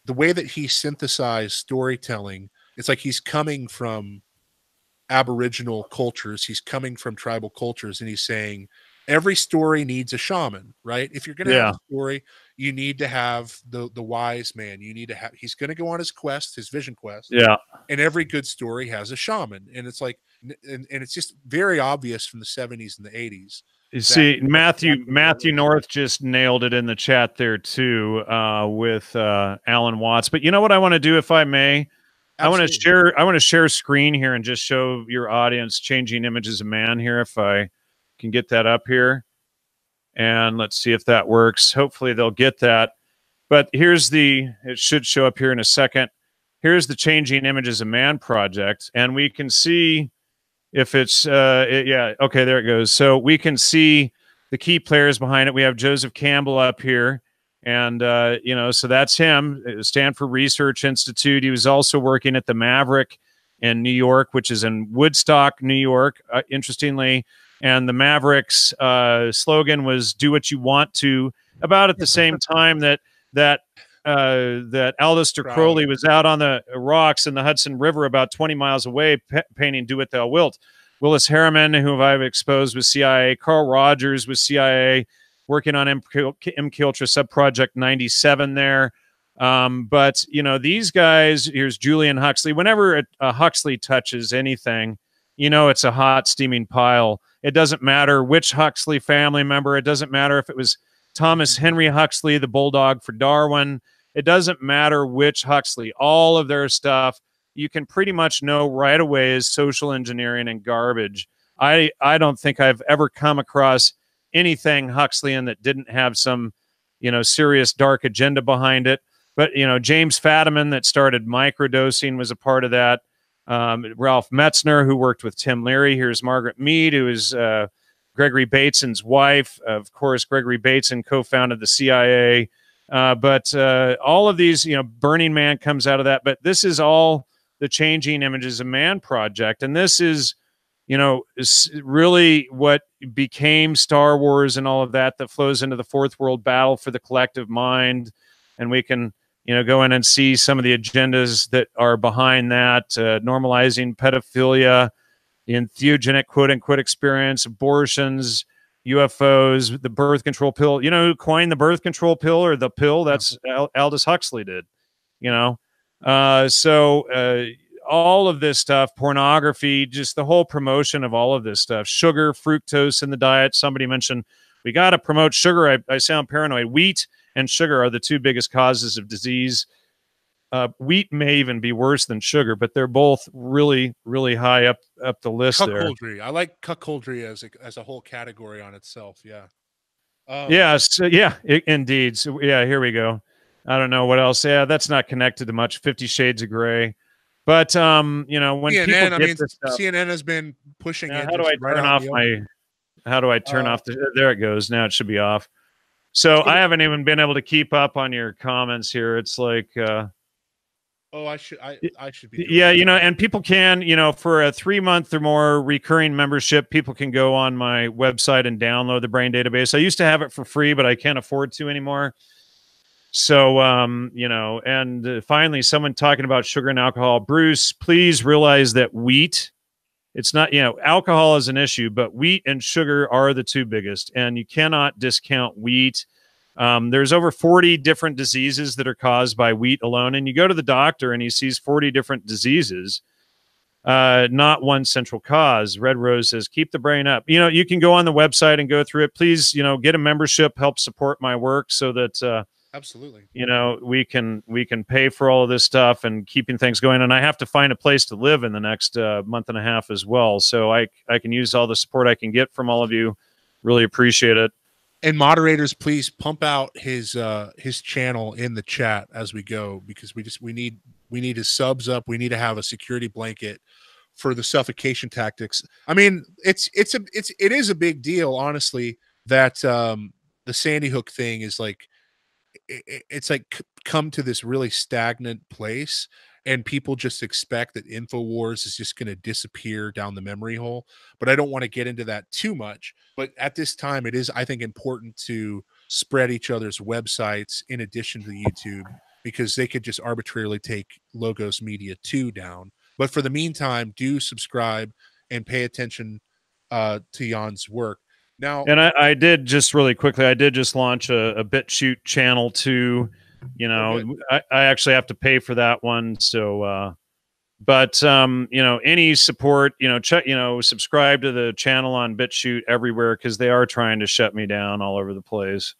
the way that he synthesized storytelling, it's like he's coming from Aboriginal cultures, he's coming from tribal cultures, and he's saying, every story needs a shaman, right? If you're going to have a story, you need to have the wise man. You need to have, he's going to go on his quest, his vision quest. Yeah. And every good story has a shaman. And it's like, and it's just very obvious from the 70s and the 80s. You see, Matthew North just nailed it in the chat there too, with Alan Watts. But you know what I want to do, if I may? Absolutely. I want to share screen here and just show your audience Changing Images of Man here, if I can get that up here, and let's see if that works. Hopefully they'll get that. But here's it should show up here in a second. Here's the Changing Images of Man project, and we can see if it's yeah, okay, there it goes. So we can see the key players behind it. We have Joseph Campbell up here, And, you know, so that's him, Stanford Research Institute. He was also working at the Maverick in New York, which is in Woodstock, New York, interestingly. And the Mavericks slogan was "Do what you want to." About at the same time that Aleister Crowley was out on the rocks in the Hudson River about 20 miles away painting "Do What Thou Wilt." Willis Harriman, who I've exposed, was CIA. Carl Rogers was CIA, working on MK Ultra Subproject 97 there. But, you know, these guys, here's Julian Huxley. Whenever a Huxley touches anything, you know, it's a hot, steaming pile. It doesn't matter which Huxley family member. It doesn't matter if it was Thomas Henry Huxley, the bulldog for Darwin. It doesn't matter which Huxley. All of their stuff, you can pretty much know right away is social engineering and garbage. I don't think I've ever come across anything Huxleyan that didn't have some, you know, serious dark agenda behind it. But, you know, James Fadiman that started microdosing was a part of that. Ralph Metzner, who worked with Tim Leary. Here's Margaret Mead, who is Gregory Bateson's wife. Of course, Gregory Bateson co-founded the CIA. But all of these, you know, Burning Man comes out of that. But this is all the Changing Images of Man project. And this is, you know, is really what became Star Wars and all of that flows into the Fourth World Battle for the collective mind. And we can, you know, go in and see some of the agendas that are behind that, normalizing pedophilia, the entheogenic quote-unquote experience, abortions, UFOs, the birth control pill. You know who coined the birth control pill or the pill? That's Aldous Huxley did, you know. So all of this stuff, pornography, just the whole promotion of all of this stuff, sugar, fructose in the diet. Somebody mentioned we got to promote sugar. I sound paranoid. Wheat and sugar are the two biggest causes of disease. Wheat may even be worse than sugar, but they're both really, really high up the list cuckoldry. there. I like cuckoldry as a whole category on itself. Yeah. Yes. Yeah, indeed. So yeah, here we go. I don't know what else. Yeah, that's not connected to much. 50 Shades of Gray. But you know, when CNN, people get this stuff, CNN has been pushing it. How do I turn off my? How do I turn off the? There it goes. Now it should be off. So I haven't even been able to keep up on your comments here. It's like, oh, I should be. Yeah, you know, and people can, you know, for a 3-month or more recurring membership, people can go on my website and download the brain database. I used to have it for free, but I can't afford to anymore. So, you know, and finally, someone talking about sugar and alcohol. Bruce, please realize that wheat, it's not, you know, alcohol is an issue, but wheat and sugar are the two biggest, and you cannot discount wheat. There's over 40 different diseases that are caused by wheat alone, and you go to the doctor and he sees 40 different diseases, not one central cause. Red Rose says, keep the brain up. You know, you can go on the website and go through it. Please, you know, get a membership, help support my work so that, absolutely, you know, we can pay for all of this stuff and keeping things going. And I have to find a place to live in the next month and a half as well. So I can use all the support I can get from all of you. Really appreciate it. And moderators, please pump out his channel in the chat as we go, because we need his subs up. We need to have a security blanket for the suffocation tactics. I mean, it is a big deal, honestly, that the Sandy Hook thing is like, it's like come to this really stagnant place, and people just expect that InfoWars is just going to disappear down the memory hole. But I don't want to get into that too much. But at this time, it is, I think, important to spread each other's websites in addition to YouTube, because they could just arbitrarily take Logos Media 2 down. But for the meantime, do subscribe and pay attention to Jan's work. Now, and I did just really quickly, I did just launch a BitChute channel too. You know, I actually have to pay for that one. So, but, you know, any support, you know, check, you know, subscribe to the channel on BitChute everywhere, because they are trying to shut me down all over the place.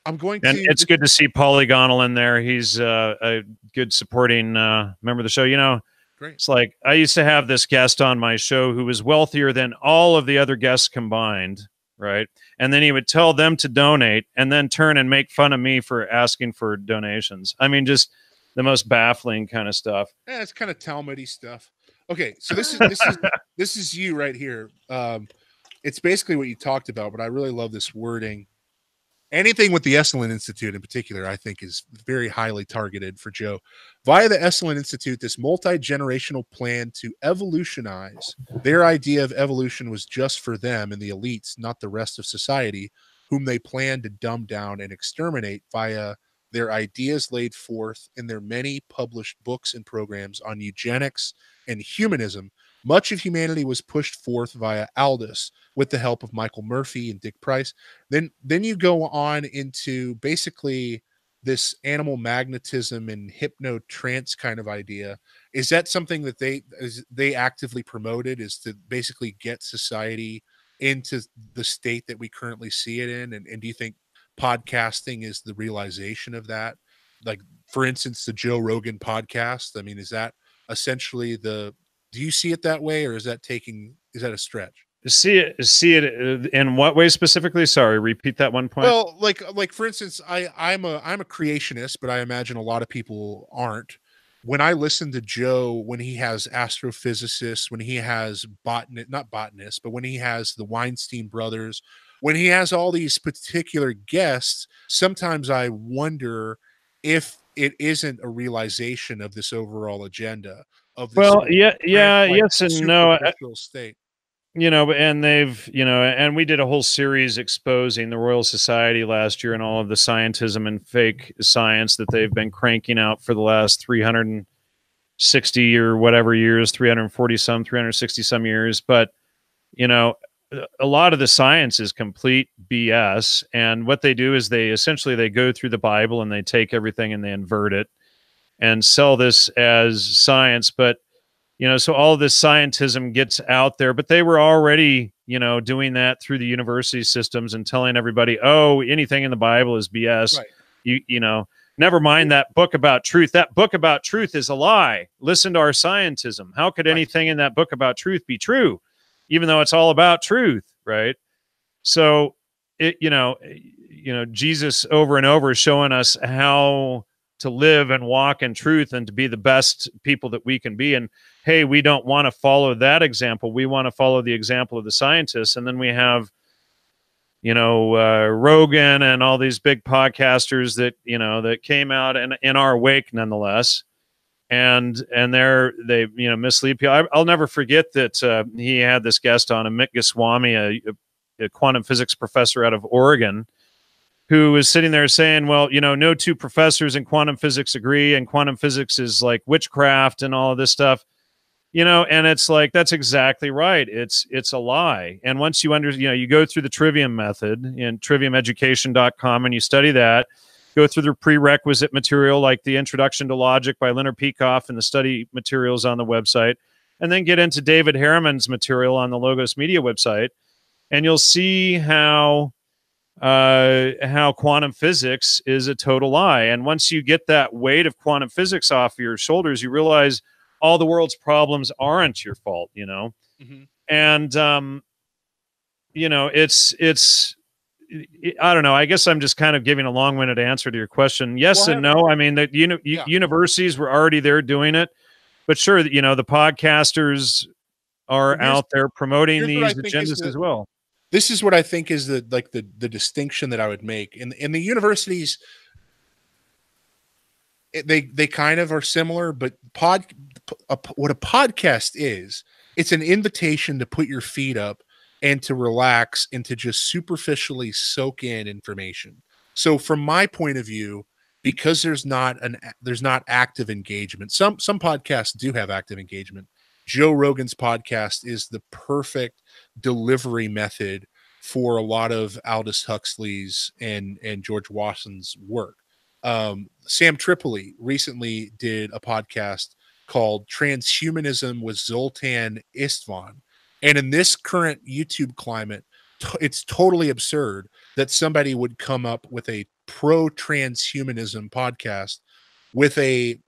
I'm going to. And it's good to see Polygonal in there. He's a good supporting member of the show. You know, great. It's like I used to have this guest on my show who was wealthier than all of the other guests combined, right? And then he would tell them to donate and then turn and make fun of me for asking for donations. I mean, just the most baffling kind of stuff. Yeah, it's kind of Talmudy stuff. Okay, so this is you right here. It's basically what you talked about, but I really love this wording. Anything with the Esalen Institute in particular, I think, is very highly targeted for Joe. Via the Esalen Institute, this multi-generational plan to evolutionize. Their idea of evolution was just for them and the elites, not the rest of society, whom they planned to dumb down and exterminate via their ideas laid forth in their many published books and programs on eugenics and humanism. Much of humanity was pushed forth via Aldous with the help of Michael Murphy and Dick Price. Then you go on into basically this animal magnetism and hypno trance kind of idea. Is that something that they actively promoted, is to basically get society into the state that we currently see it in? And do you think podcasting is the realization of that? Like, for instance, the Joe Rogan podcast. I mean, is that essentially do you see it that way, or is that a stretch? See it in what way specifically? Sorry, repeat that one point. Well, like for instance, I'm a creationist, but I imagine a lot of people aren't. When I listen to Joe, when he has astrophysicists, when he has not botanists, but when he has the Weinstein brothers, when he has all these particular guests, sometimes I wonder if it isn't a realization of this overall agenda of this. Well, yes and no. State. And they've, and we did a whole series exposing the Royal Society last year and all of the scientism and fake science that they've been cranking out for the last 360 or whatever years, 360 some years. But, a lot of the science is complete BS. And what they do is they go through the Bible and they take everything and they invert it and sell this as science. But so all of this scientism gets out there, but they were already, doing that through the university systems and telling everybody, oh, anything in the Bible is BS. Right. Never mind that book about truth. That book about truth is a lie. Listen to our scientism. How could anything in that book about truth be true, even though it's all about truth, right? So Jesus over and over is showing us how to live and walk in truth and to be the best people that we can be. And hey, we don't want to follow that example. We want to follow the example of the scientists. And then we have, Rogan and all these big podcasters that, that came out and in our wake nonetheless. And they mislead people. I'll never forget that he had this guest on, Amit Goswami, a quantum physics professor out of Oregon, who was sitting there saying, well, no two professors in quantum physics agree, and quantum physics is like witchcraft and all of this stuff, and it's like, that's exactly right. It's a lie. And once you you go through the Trivium method in triviumeducation.com and you study that, go through the prerequisite material like the Introduction to Logic by Leonard Peikoff and the study materials on the website, and then get into David Harriman's material on the Logos Media website, and you'll see how quantum physics is a total lie. And once you get that weight of quantum physics off your shoulders, you realize all the world's problems aren't your fault, Mm-hmm. And it's I don't know. I guess I'm just kind of giving a long-winded answer to your question. Yes and no. I mean, that universities were already there doing it, but sure, the podcasters are out there promoting these agendas as well. This is what I think is the distinction that I would make in the universities. They kind of are similar, but what a podcast is, it's an invitation to put your feet up and to relax and to just superficially soak in information. So from my point of view, because there's not active engagement. Some podcasts do have active engagement. Joe Rogan's podcast is the perfect delivery method for a lot of Aldous Huxley's and George Watson's work. Sam Tripoli recently did a podcast called Transhumanism with Zoltan Istvan. And in this current YouTube climate, it's totally absurd that somebody would come up with a pro-transhumanism podcast with a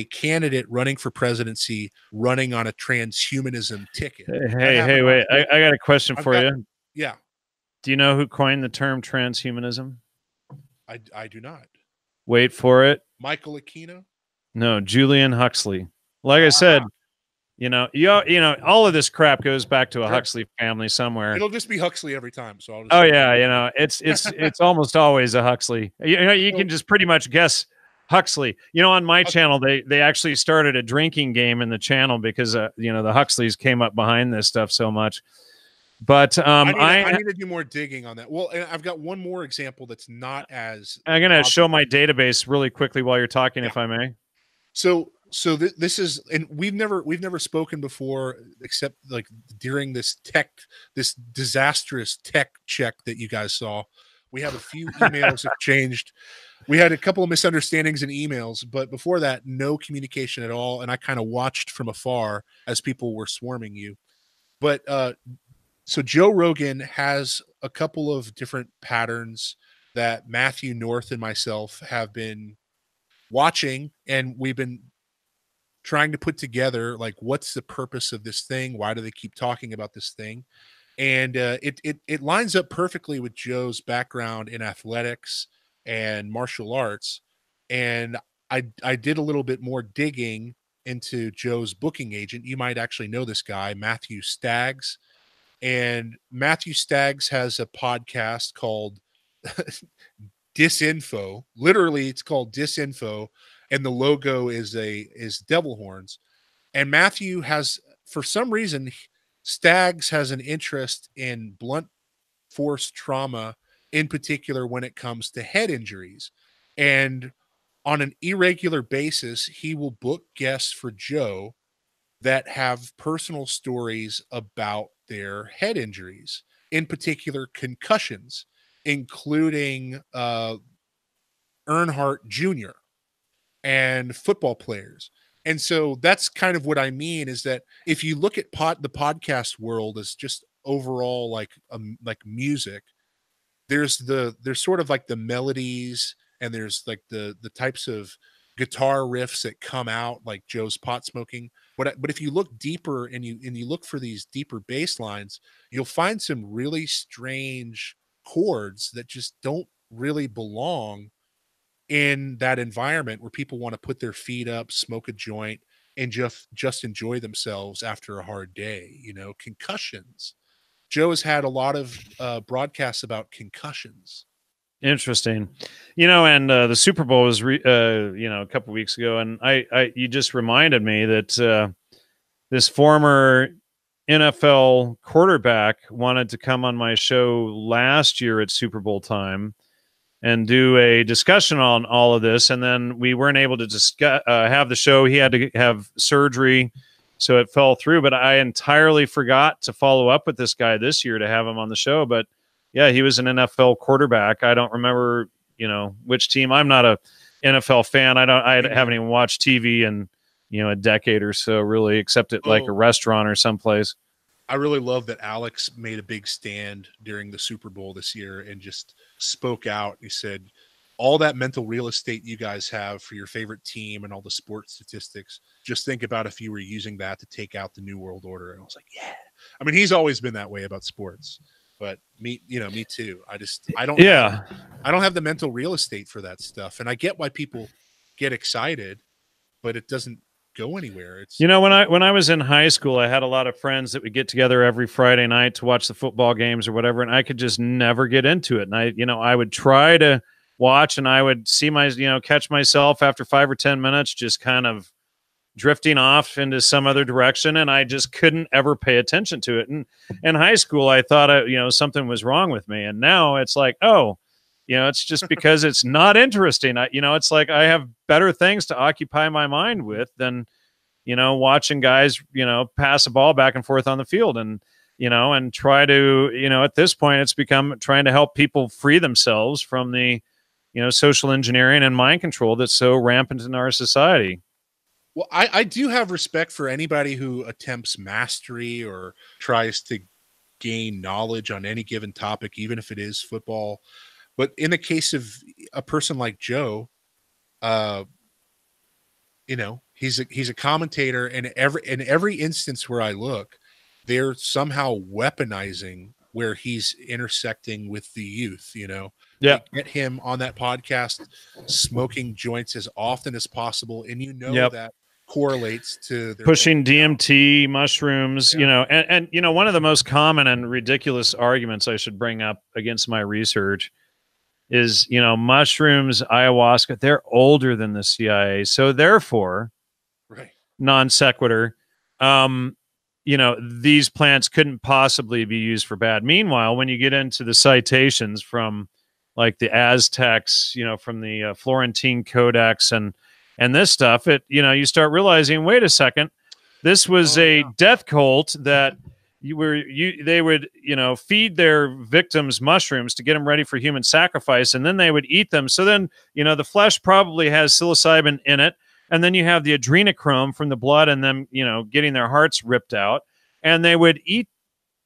candidate running for presidency, running on a transhumanism ticket. Hey, wait! I got a question for you. Yeah. Do you know who coined the term transhumanism? I do not. Wait for it. Michael Aquino? No, Julian Huxley. Like I said, You know, all of this crap goes back to a Huxley family somewhere. It'll just be Huxley every time. So I'll just oh yeah, you know, it's almost always a Huxley. You know, you can just pretty much guess Huxley. You know, on my channel, they actually started a drinking game in the channel because you know, the Huxleys came up behind this stuff so much. But I need to do more digging on that. Well, and I've got one more example that's not as. I'm gonna show my database really quickly while you're talking, if I may. So this is, and we've never spoken before, except like during this disastrous tech check that you guys saw. We have a few emails exchanged. We had a couple of misunderstandings in emails, but before that, no communication at all. And I kind of watched from afar as people were swarming you. But so Joe Rogan has a couple of different patterns that Matthew North and myself have been watching, and we've been trying to put together, like, what's the purpose of this thing? Why do they keep talking about this thing? And it lines up perfectly with Joe's background in athletics and martial arts. And I did a little bit more digging into Joe's booking agent. You might actually know this guy, Matthew Staggs. And Matthew Staggs has a podcast called Disinfo. Literally, it's called Disinfo, and the logo is devil horns. And Matthew has, for some reason, Staggs has an interest in blunt force trauma, in particular when it comes to head injuries. And on an irregular basis, he will book guests for Joe that have personal stories about their head injuries, in particular concussions, including Earnhardt Jr. and football players. And so that's kind of what I mean, is that if you look at the podcast world as just overall like music, there's sort of like the melodies, and there's like the types of guitar riffs that come out, like Joe's pot smoking. But if you look deeper and you look for these deeper bass lines, you'll find some really strange chords that just don't really belong in that environment where people want to put their feet up, smoke a joint, and just enjoy themselves after a hard day. You know, concussions. Joe has had a lot of broadcasts about concussions. Interesting. You know, and the Super Bowl was, you know, a couple of weeks ago, and you just reminded me that this former NFL quarterback wanted to come on my show last year at Super Bowl time and do a discussion on all of this, and then we weren't able to discuss have the show. He had to have surgery, so it fell through. But I entirely forgot to follow up with this guy this year to have him on the show. But yeah, he was an NFL quarterback. I don't remember, you know, which team. I'm not a NFL fan. I haven't even watched TV in, you know, a decade or so, really, except at like a restaurant or someplace. I really love that Alex made a big stand during the Super Bowl this year and just spoke out. He said, all that mental real estate you guys have for your favorite team and all the sports statistics, just think about if you were using that to take out the New World Order. And I was like, yeah. I mean, he's always been that way about sports. But me too. I don't have the mental real estate for that stuff. And I get why people get excited, but it doesn't go anywhere. It's, you know, when I was in high school, I had a lot of friends that would get together every Friday night to watch the football games or whatever, and I could just never get into it. And I would try to watch, and I would see catch myself after 5 or 10 minutes just kind of drifting off into some other direction, and I just couldn't ever pay attention to it. And in high school, I thought something was wrong with me, and now it's like, oh, it's just because it's not interesting. It's like I have better things to occupy my mind with than watching guys pass a ball back and forth on the field, and and try to at this point it's become trying to help people free themselves from the social engineering and mind control that's so rampant in our society. Well, I do have respect for anybody who attempts mastery or tries to gain knowledge on any given topic, even if it is football. But in the case of a person like Joe, he's a commentator, and in every instance where I look, they're somehow weaponizing where he's intersecting with the youth. Yeah, they get him on that podcast smoking joints as often as possible, and that correlates to their pushing DMT, mushrooms, you know, and you know, one of the most common and ridiculous arguments I should bring up against my research is, you know, mushrooms, ayahuasca, they're older than the CIA. So therefore, non sequitur, you know, these plants couldn't possibly be used for bad. Meanwhile, when you get into the citations from like the Aztecs, you know, from the Florentine Codex and this stuff, it, you know, you start realizing, wait a second, this was a death cult that they would, you know, feed their victims mushrooms to get them ready for human sacrifice, and then they would eat them. So then, you know, the flesh probably has psilocybin in it, and then you have the adrenochrome from the blood and them, you know, getting their hearts ripped out, and they would eat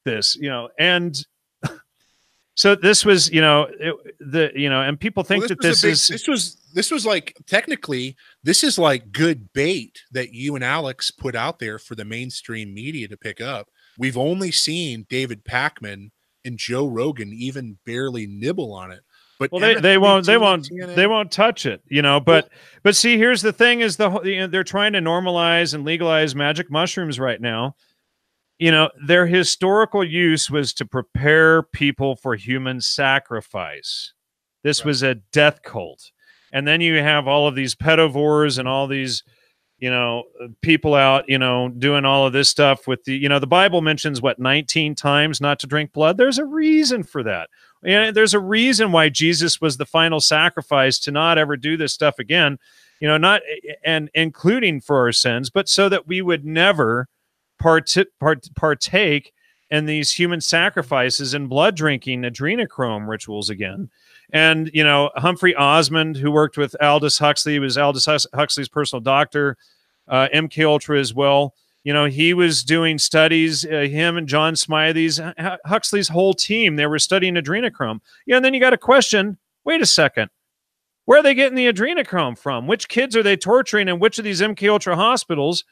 this, you know, and so this was, you know, and people think that this was like, technically, this is like good bait that you and Alex put out there for the mainstream media to pick up. We've only seen David Pakman and Joe Rogan even barely nibble on it. But well, they won't touch it, you know. But see, here's the thing: is they're trying to normalize and legalize magic mushrooms right now. You know, their historical use was to prepare people for human sacrifice. This was a death cult. And then you have all of these pedivores and all these, you know, people out, you know, doing all of this stuff with the, you know, the Bible mentions what, 19 times not to drink blood. There's a reason for that. And there's a reason why Jesus was the final sacrifice to not ever do this stuff again, you know, not, and including for our sins, but so that we would never partake in these human sacrifices and blood drinking adrenochrome rituals again. And, you know, Humphrey Osmond, who worked with Aldous Huxley, was Aldous Huxley's personal doctor, MK Ultra as well. You know, he was doing studies, him and John Smythes, Huxley's whole team, they were studying adrenochrome. Yeah, and then you got to question, wait a second, where are they getting the adrenochrome from? Which kids are they torturing, and which of these MK Ultra hospitals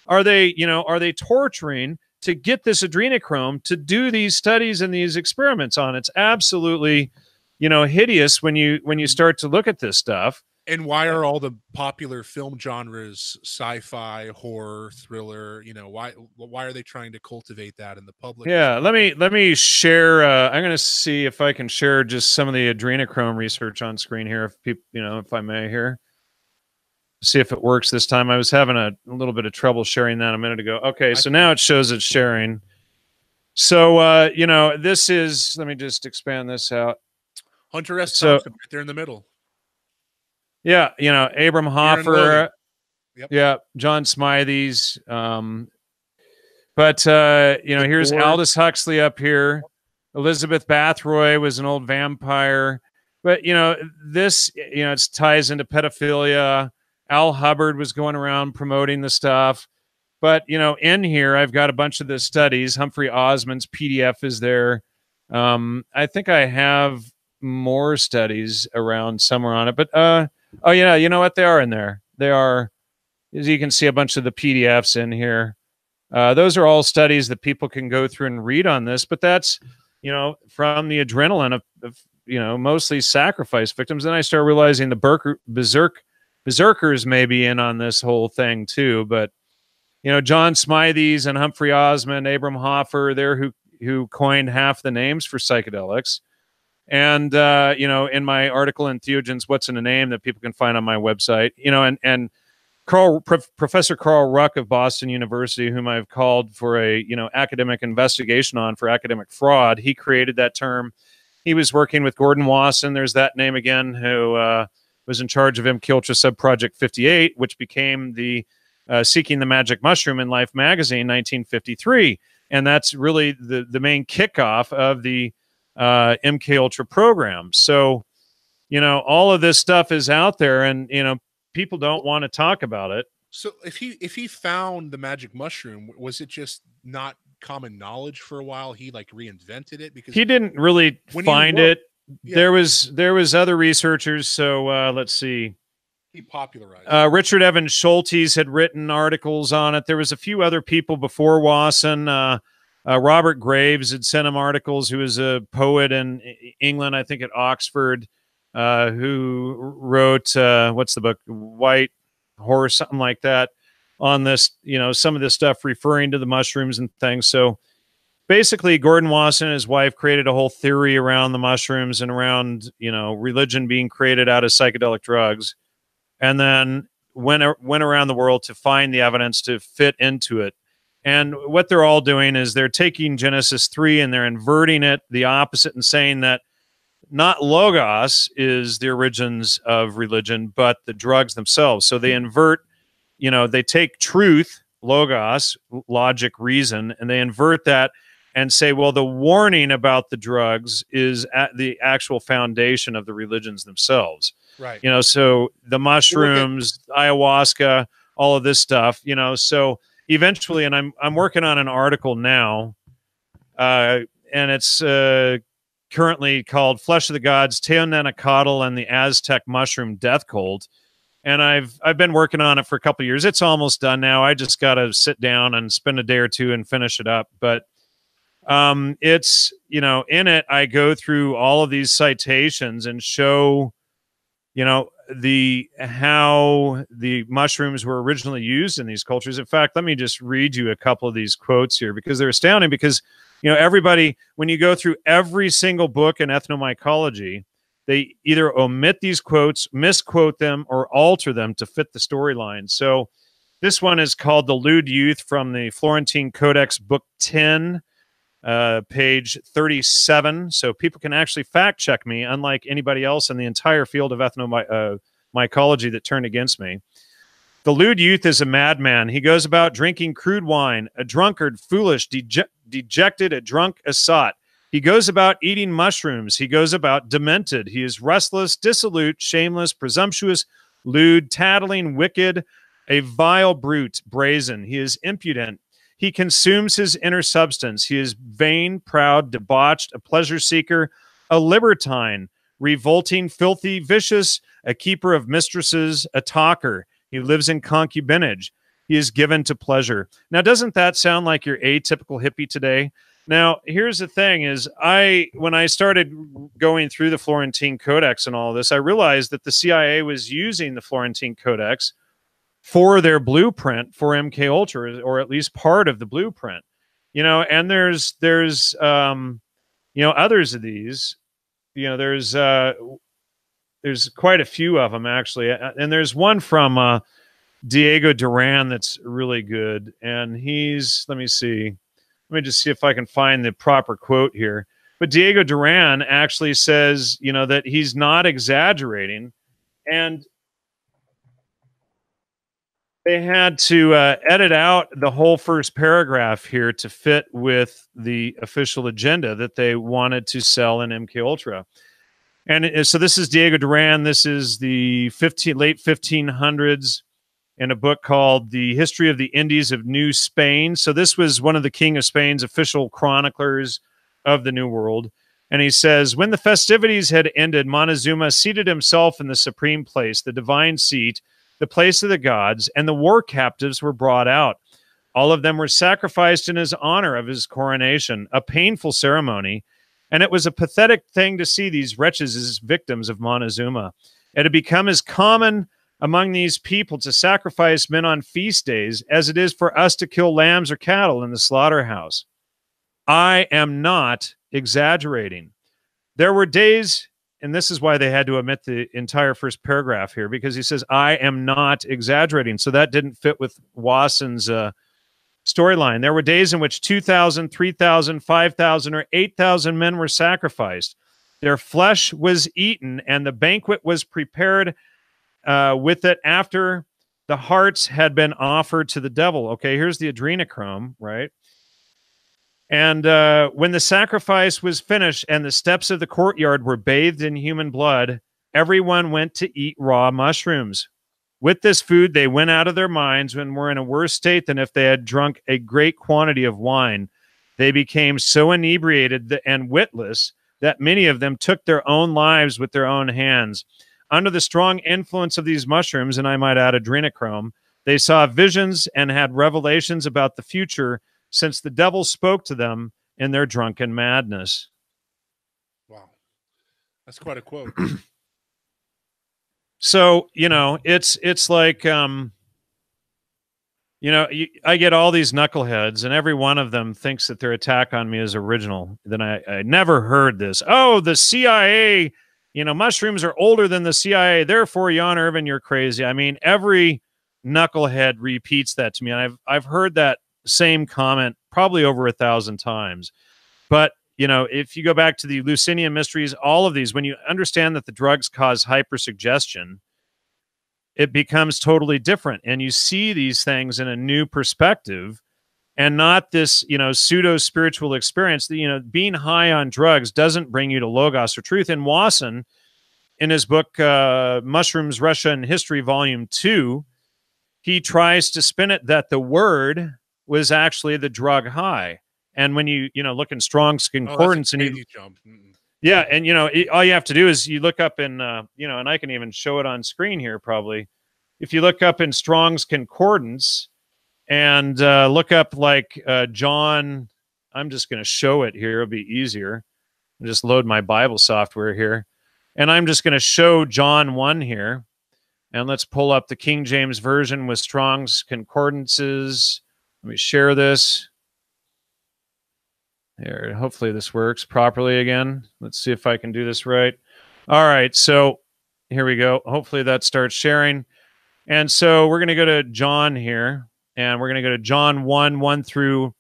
are they, you know, are they torturing to get this adrenochrome to do these studies and these experiments on? It's absolutely, you know, hideous when you start to look at this stuff. And why are all the popular film genres, sci-fi, horror, thriller, you know, why are they trying to cultivate that in the public? Yeah, let me share. I'm going to see if I can share just some of the adrenochrome research on screen here, if people, you know, if I may here. See if it works this time. I was having a little bit of trouble sharing that a minute ago. Okay, so now it shows it's sharing. So, you know, this is, let me just expand this out. Hunter S. Thompson right there in the middle. Yeah, you know, Abram Hoffer. Yep. Yeah, John Smythes. But, you know, here's Aldous Huxley up here. Elizabeth Bathroy was an old vampire. But, you know, this, you know, it ties into pedophilia. Al Hubbard was going around promoting the stuff. But, you know, in here, I've got a bunch of the studies. Humphrey Osmond's PDF is there. I think I have more studies around somewhere on it. But, oh, yeah, you know what? They are in there. They are, as you can see, a bunch of the PDFs in here. Those are all studies that people can go through and read on this. But that's, you know, from the adrenaline of you know, mostly sacrifice victims. Then I start realizing the berserkers may be in on this whole thing too. But, you know, John Smythes and Humphrey Osmond, Abram Hoffer, they're who coined half the names for psychedelics. And, you know, in my article in Theogens, What's in a Name, that people can find on my website, you know, and Professor Carl Ruck of Boston University, whom I've called for a, you know, academic investigation on for academic fraud, he created that term. He was working with Gordon Wasson, there's that name again, who was in charge of MK Ultra Subproject 58, which became the Seeking the Magic Mushroom in Life magazine, 1953. And that's really the main kickoff of the MK Ultra program. So, you know, all of this stuff is out there, and, you know, people don't want to talk about it. So if he found the magic mushroom, was it just not common knowledge for a while? He like reinvented it because he didn't really find it. Yeah. There was other researchers. So let's see. He popularized Richard Evans Schultes had written articles on it. There was a few other people before Wasson. Robert Graves had sent him articles, who was a poet in England, I think at Oxford, who wrote, what's the book? White Horse, something like that. on this, some of this stuff referring to the mushrooms and things. So basically, Gordon Wasson and his wife created a whole theory around the mushrooms and around, religion being created out of psychedelic drugs, and then went around the world to find the evidence to fit into it. And what they're all doing is they're taking Genesis 3 and they're inverting it the opposite and saying that not logos is the origins of religion, but the drugs themselves. So they invert, they take truth, logos, logic, reason, and they invert that and say, well, the warning about the drugs is at the actual foundation of the religions themselves. Right. So the mushrooms, ayahuasca, all of this stuff, so eventually, and I'm working on an article now, and it's currently called Flesh of the Gods, Teonenacatl and the Aztec Mushroom Death Cult. And I've been working on it for a couple of years. It's almost done now. I just got to sit down and spend a day or two and finish it up. But it's, in it, I go through all of these citations and show, how the mushrooms were originally used in these cultures. In fact, let me just read you a couple of these quotes here because they're astounding. Because everybody, when you go through every single book in ethnomycology, they either omit these quotes, misquote them, or alter them to fit the storyline. So this one is called The Lewd Youth from the Florentine Codex, Book 10, page 37. So people can actually fact check me, unlike anybody else in the entire field of ethnomycology that turned against me. The lewd youth is a madman. He goes about drinking crude wine, a drunkard, foolish, dejected, a drunk, a sot. He goes about eating mushrooms. He goes about demented. He is restless, dissolute, shameless, presumptuous, lewd, tattling, wicked, a vile brute, brazen. He is impudent. He consumes his inner substance. He is vain, proud, debauched, a pleasure seeker, a libertine, revolting, filthy, vicious, a keeper of mistresses, a talker. He lives in concubinage. He is given to pleasure. Now, doesn't that sound like your atypical hippie today? Now, here's the thing is when I started going through the Florentine Codex and all this, I realized that the CIA was using the Florentine Codex for their blueprint for MK Ultra, or at least part of the blueprint, and there's others of these, there's quite a few of them actually. And there's one from Diego Duran that's really good. And let me just see if I can find the proper quote here. But Diego Duran actually says, that he's not exaggerating. And they had to edit out the whole first paragraph here to fit with the official agenda that they wanted to sell in MK Ultra. And so this is Diego Duran. This is the late 1500s in a book called The History of the Indies of New Spain. So this was one of the King of Spain's official chroniclers of the New World. And he says, when the festivities had ended, Montezuma seated himself in the supreme place, the divine seat, the place of the gods, and the war captives were brought out. All of them were sacrificed in his honor of his coronation, a painful ceremony. And it was a pathetic thing to see these wretches as victims of Montezuma. It had become as common among these people to sacrifice men on feast days as it is for us to kill lambs or cattle in the slaughterhouse. I am not exaggerating. There were days, and this is why they had to omit the entire first paragraph here, because he says, I am not exaggerating. So that didn't fit with Wasson's storyline. There were days in which 2,000, 3,000, 5,000, or 8,000 men were sacrificed. Their flesh was eaten, and the banquet was prepared with it after the hearts had been offered to the devil. Okay, here's the adrenochrome, right? And when the sacrifice was finished and the steps of the courtyard were bathed in human blood, everyone went to eat raw mushrooms. With this food, they went out of their minds and were in a worse state than if they had drunk a great quantity of wine. They became so inebriated and witless that many of them took their own lives with their own hands. Under the strong influence of these mushrooms, and I might add adrenochrome, they saw visions and had revelations about the future, since the devil spoke to them in their drunken madness. Wow. That's quite a quote. So, it's like, you know, I get all these knuckleheads, and every one of them thinks that their attack on me is original. Then I never heard this. Oh, the CIA, you know, mushrooms are older than the CIA. Therefore, Jan Irvin, you're crazy. I mean, every knucklehead repeats that to me, and I've heard that same comment probably over 1,000 times. But you know, if you go back to the Lucinian mysteries, all of these, when you understand that the drugs cause hypersuggestion, it becomes totally different, and you see these things in a new perspective, and not this, you know, pseudo spiritual experience. You know, being high on drugs doesn't bring you to logos or truth. And Wasson, in his book Mushrooms, Russia, and History, Volume 2, he tries to spin it that the word was actually the drug high. And when you know, look in Strong's Concordance, and you jump. yeah, and you know, all you have to do is you look up in you know, and I can even show it on screen here probably. If you look up in Strong's Concordance and look up like John, I'm just going to show it here. It'll be easier. I'll just load my Bible software here, and I'm just going to show John 1 here. And let's pull up the King James Version with Strong's Concordances. Let me share this. There, hopefully this works properly again. Let's see if I can do this right. All right, so here we go. Hopefully that starts sharing. And so we're going to go to John here, and we're going to go to John 1 through,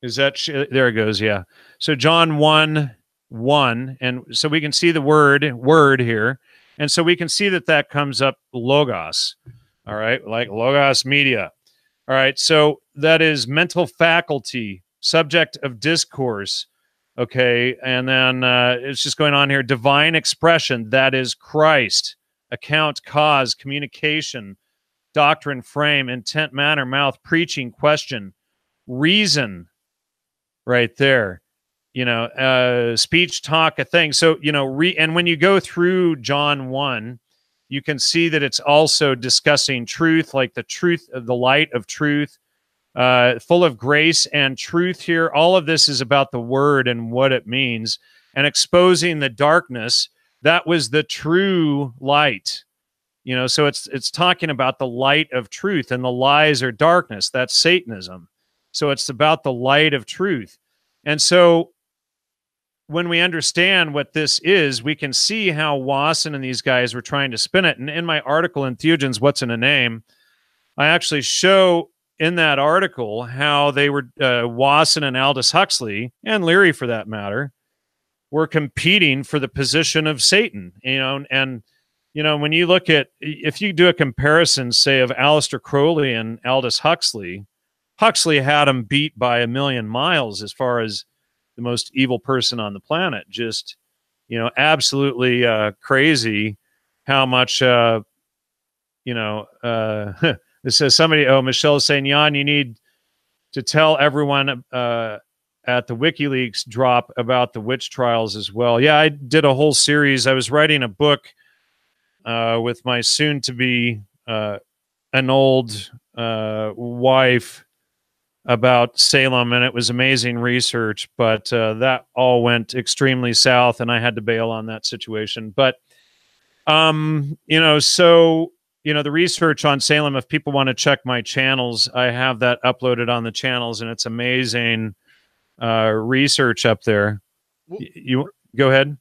is that, there it goes, yeah. So John 1, and so we can see the word here. And so we can see that that comes up logos, all right, like logos media. All right, so that is mental faculty, subject of discourse, okay, and then it's just going on here, divine expression, that is Christ, account, cause, communication, doctrine, frame, intent, manner, mouth, preaching, question, reason, right there, you know, speech, talk, a thing. So, you know, and when you go through John 1, you can see that it's also discussing truth, like the truth of the light of truth, full of grace and truth here. All of this is about the word and what it means, and exposing the darkness. That was the true light. You know, so it's talking about the light of truth, and the lies are darkness. That's Satanism. So it's about the light of truth. And so when we understand what this is, we can see how Wasson and these guys were trying to spin it. And in my article, Entheogens, What's in a Name, I actually show in that article how they were, Wasson and Aldous Huxley, and Leary for that matter, were competing for the position of Satan. You know, and, you know, when you look at, if you do a comparison, say, of Aleister Crowley and Aldous Huxley, Huxley had him beat by a million miles as far as the most evil person on the planet. Just, you know, absolutely crazy how much, you know, this says somebody, oh, Michelle is saying, Jan, you need to tell everyone at the WikiLeaks drop about the witch trials as well. Yeah, I did a whole series. I was writing a book with my soon-to-be an old wife about Salem, and it was amazing research, but that all went extremely south, and I had to bail on that situation. But, you know, so, you know, the research on Salem, if people want to check my channels, I have that uploaded on the channels, and it's amazing research up there. Well, you go ahead.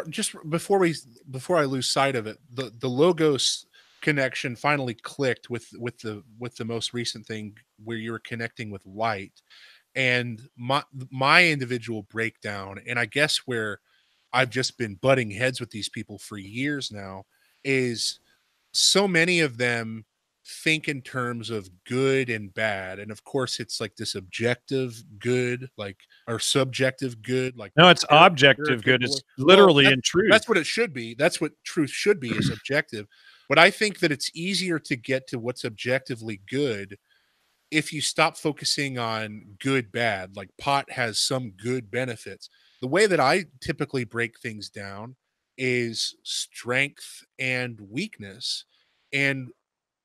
Just before I lose sight of it, the logos connection finally clicked with the most recent thing where you were connecting with light, and my individual breakdown, and I guess where I've just been butting heads with these people for years now, is so many of them think in terms of good and bad, and of course it's like this objective good, like, or subjective good, like, no, it's objective good. It's literally in truth. That's what it should be. That's what truth should be, is objective. But I think that it's easier to get to what's objectively good if you stop focusing on good bad. Like, pot has some good benefits. The way that I typically break things down is strength and weakness. And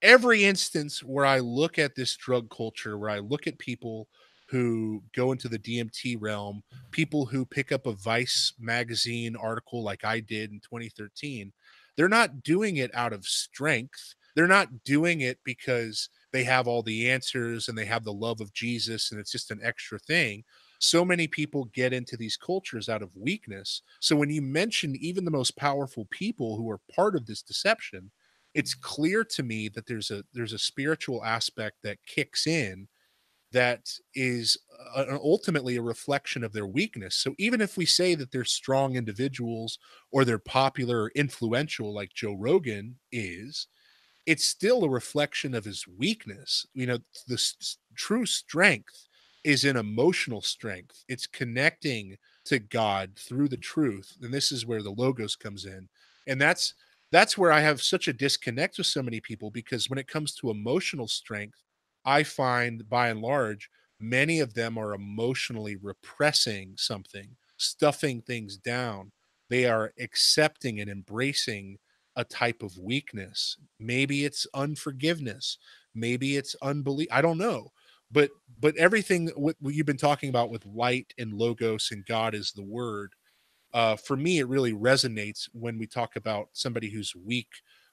every instance where I look at this drug culture, where I look at people who go into the DMT realm, people who pick up a Vice magazine article like I did in 2013, they're not doing it out of strength. they're not doing it because they have all the answers and they have the love of Jesus and it's just an extra thing. So many people get into these cultures out of weakness. So when you mention even the most powerful people who are part of this deception, it's clear to me that there's a spiritual aspect that kicks in that is ultimately a reflection of their weakness. So even if we say that they're strong individuals or they're popular or influential like Joe Rogan is, it's still a reflection of his weakness. You know, the true strength is in emotional strength. It's connecting to God through the truth. And this is where the logos comes in. And that's where I have such a disconnect with so many people, because when it comes to emotional strength, I find by and large, many of them are emotionally repressing something, stuffing things down. They are accepting and embracing a type of weakness. Maybe it's unforgiveness. Maybe it's unbelief. I don't know. But everything what you've been talking about with light and logos and God is the word, for me, it really resonates when we talk about somebody who's weak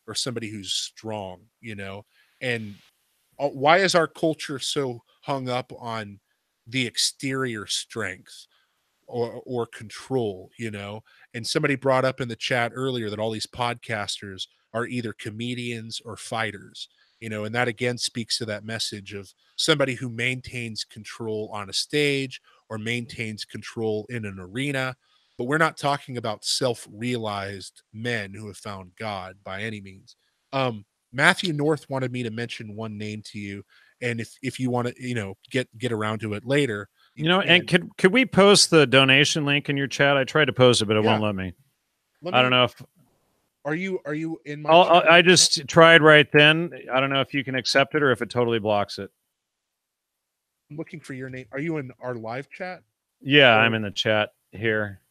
or somebody who's strong, you know. And why is our culture so hung up on the exterior strength or control, you know? And somebody brought up in the chat earlier that all these podcasters are either comedians or fighters, you know, and that again speaks to that message of somebody who maintains control on a stage or maintains control in an arena. But we're not talking about self-realized men who have found God by any means. Matthew North wanted me to mention one name to you, and if you want to, you know, get around to it later, you know, and could we post the donation link in your chat? I tried to post it, but it won't let me. I don't know if are you in my chat? I just tried right then. I don't know if you can accept it or if it totally blocks it. I'm looking for your name. Are you in our live chat? Yeah, I'm in the chat here.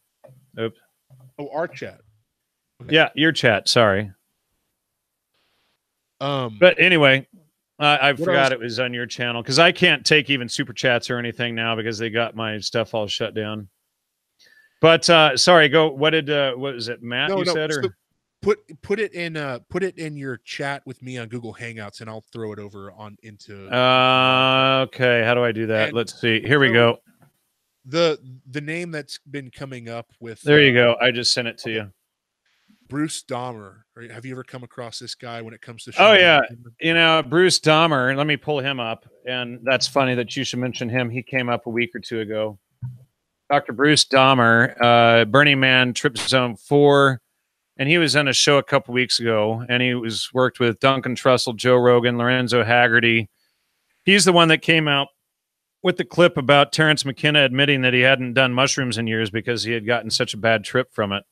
Oops. Oh, our chat. Okay. Yeah, your chat. Sorry. But anyway, I forgot it was on your channel because I can't take even super chats or anything now because they got my stuff all shut down. But sorry, go. What was it, Matt? You said, or put it in your chat with me on Google Hangouts, and I'll throw it over on into. Okay, how do I do that? And let's see. Here we go. The name that's been coming up with. There you go. I just sent it to you. Bruce Dahmer. Have you ever come across this guy when it comes to? Oh yeah, you know Bruce Dahmer. Let me pull him up, and that's funny that you should mention him. He came up a week or two ago. Dr. Bruce Dahmer, Burning Man, Trip Zone 4, and he was on a show a couple weeks ago, and he worked with Duncan Trussell, Joe Rogan, Lorenzo Haggerty. He's the one that came out with the clip about Terrence McKenna admitting that he hadn't done mushrooms in years because he had gotten such a bad trip from it.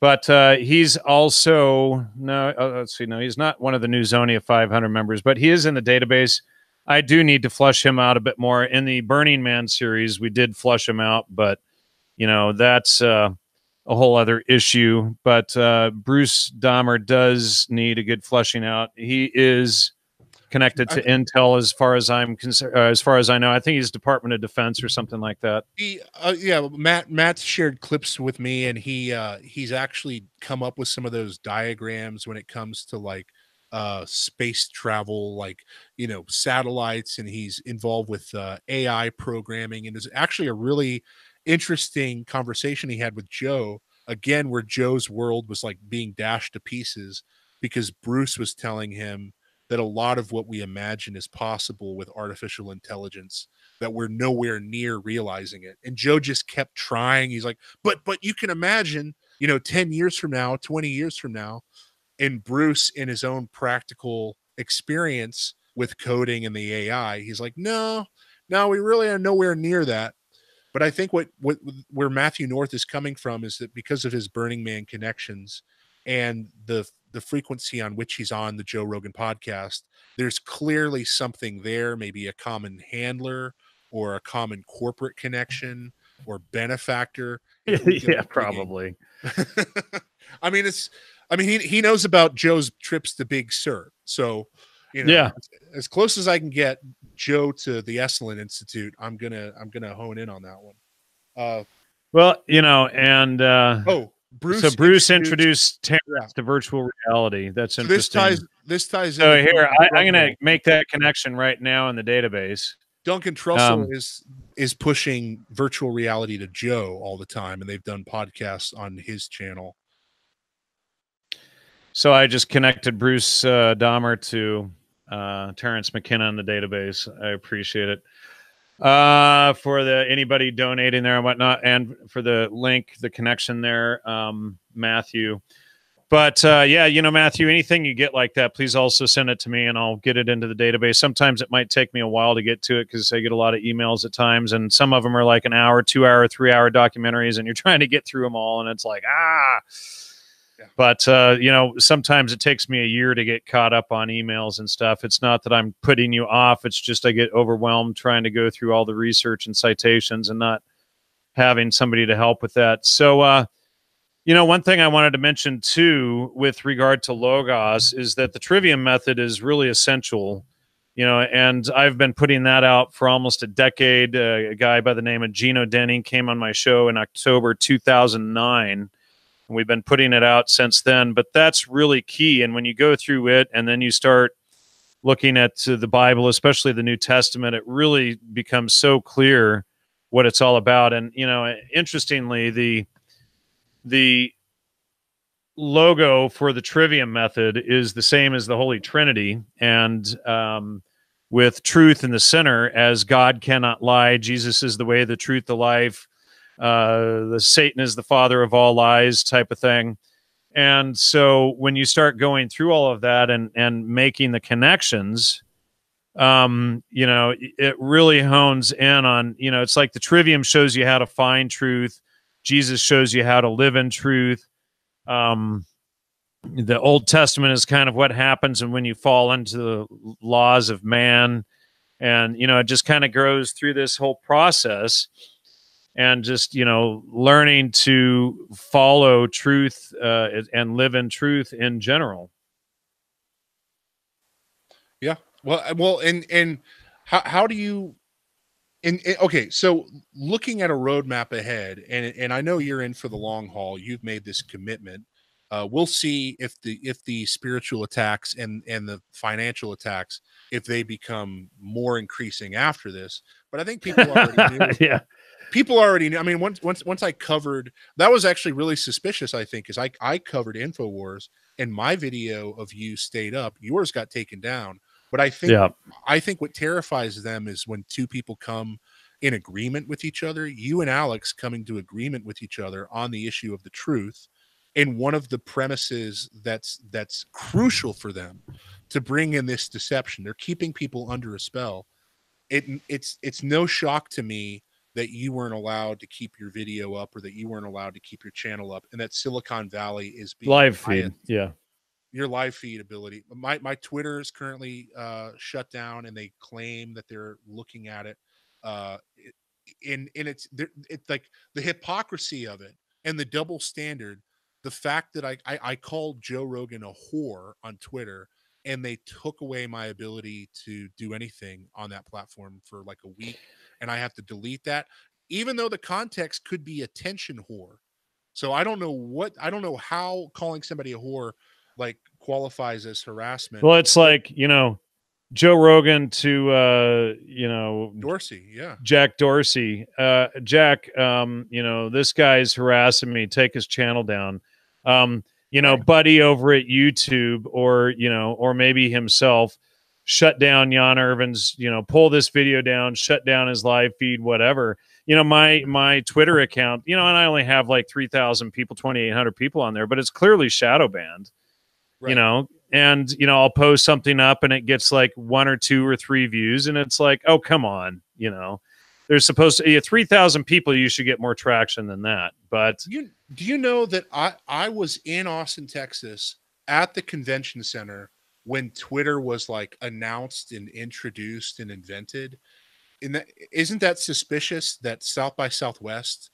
But he's also, let's see, no, he's not one of the new Zonia 500 members, but he is in the database. I do need to flush him out a bit more. In the Burning Man series, we did flush him out, but, you know, that's a whole other issue. But Bruce Dahmer does need a good flushing out. He is connected to Intel as far as I'm concerned, as far as I know. I think he's Department of Defense or something like that. Yeah, Matt shared clips with me, and he's actually come up with some of those diagrams when it comes to like space travel, like, you know, satellites, and he's involved with AI programming, and there's actually a really interesting conversation he had with Joe, again, where Joe's world was like being dashed to pieces because Bruce was telling him that a lot of what we imagine is possible with artificial intelligence, that we're nowhere near realizing it. And Joe just kept trying. He's like, but you can imagine, you know, 10 years from now, 20 years from now. And Bruce, in his own practical experience with coding and the AI, he's like, no, we really are nowhere near that. But I think where Matthew North is coming from is that because of his Burning Man connections and the frequency on which he's on the Joe Rogan podcast, there's clearly something there, maybe a common handler or a common corporate connection or benefactor. Yeah, probably. I mean, he knows about Joe's trips to Big Sur. So, you know, yeah, as close as I can get Joe to the Esalen Institute, I'm gonna hone in on that one. Well, you know, and Bruce introduced Terrence to virtual reality. That's interesting. this ties So into here, I'm going to make that connection right now in the database. Duncan Trussell is pushing virtual reality to Joe all the time, and they've done podcasts on his channel. So I just connected Bruce Dahmer to Terrence McKenna in the database. I appreciate it. For anybody donating there and whatnot, and for the link, the connection there, Matthew. But yeah, you know, Matthew, anything you get like that, please also send it to me and I'll get it into the database. Sometimes it might take me a while to get to it because I get a lot of emails at times, and some of them are like an hour, 2 hour, 3 hour documentaries, and you're trying to get through them all, and it's like, Yeah. But, you know, sometimes it takes me a year to get caught up on emails and stuff. It's not that I'm putting you off. It's just I get overwhelmed trying to go through all the research and citations and not having somebody to help with that. So, you know, one thing I wanted to mention, too, with regard to Logos is that the Trivium method is really essential, you know, and I've been putting that out for almost a decade. A guy by the name of Gino Denning came on my show in October 2009. We've been putting it out since then, but that's really key. And when you go through it and then you start looking at the Bible, especially the New Testament, it really becomes so clear what it's all about. And, you know, interestingly, the logo for the Trivium method is the same as the Holy Trinity, and with truth in the center, as God cannot lie, Jesus is the way, the truth, the life, the Satan is the father of all lies type of thing. And so when you start going through all of that and making the connections, you know, it really hones in on, you know, it's like the Trivium shows you how to find truth. Jesus shows you how to live in truth. The Old Testament is kind of what happens and when you fall into the laws of man. And, you know, it just kind of grows through this whole process. And just, you know, learning to follow truth and live in truth in general. Yeah. Well, and how do you, okay, so looking at a roadmap ahead, and I know you're in for the long haul, you've made this commitment. We'll see if the spiritual attacks and the financial attacks, if they become more increasing after this. But I think people already knew. Yeah. People already knew. I mean, once I covered, that was actually really suspicious, I think, because I covered InfoWars and my video of you stayed up. Yours got taken down. But I think what terrifies them is when two people come in agreement with each other, you and Alex coming to agreement with each other on the issue of the truth. And one of the premises that's crucial for them to bring in this deception, they're keeping people under a spell. It's no shock to me that you weren't allowed to keep your video up or that you weren't allowed to keep your channel up, and that Silicon Valley is being live feed. Yeah. Your live feed ability. My Twitter is currently shut down, and they claim that they're looking at it. It's like the hypocrisy of it and the double standard. The fact that I called Joe Rogan a whore on Twitter, and they took away my ability to do anything on that platform for like a week, and I have to delete that, even though the context could be attention whore. So I don't know how calling somebody a whore like qualifies as harassment. Well, it's like, you know, Joe Rogan to you know, Dorsey, yeah, Jack Dorsey. Jack, you know, this guy's harassing me, take his channel down. You know, Buddy over at YouTube, or, you know, or maybe himself, shut down Jan Irvin's, you know, pull this video down, shut down his live feed, whatever. You know, my Twitter account, you know, and I only have like 3,000 people, 2,800 people on there, but it's clearly shadow banned. Right. You know, and, you know, I'll post something up and it gets like 1 or 2 or 3 views, and it's like, oh, come on, you know, there's supposed to be 3,000 people. You should get more traction than that. But do you know that I was in Austin, Texas at the convention center when Twitter was like announced and introduced and invented? And isn't that suspicious that South by Southwest,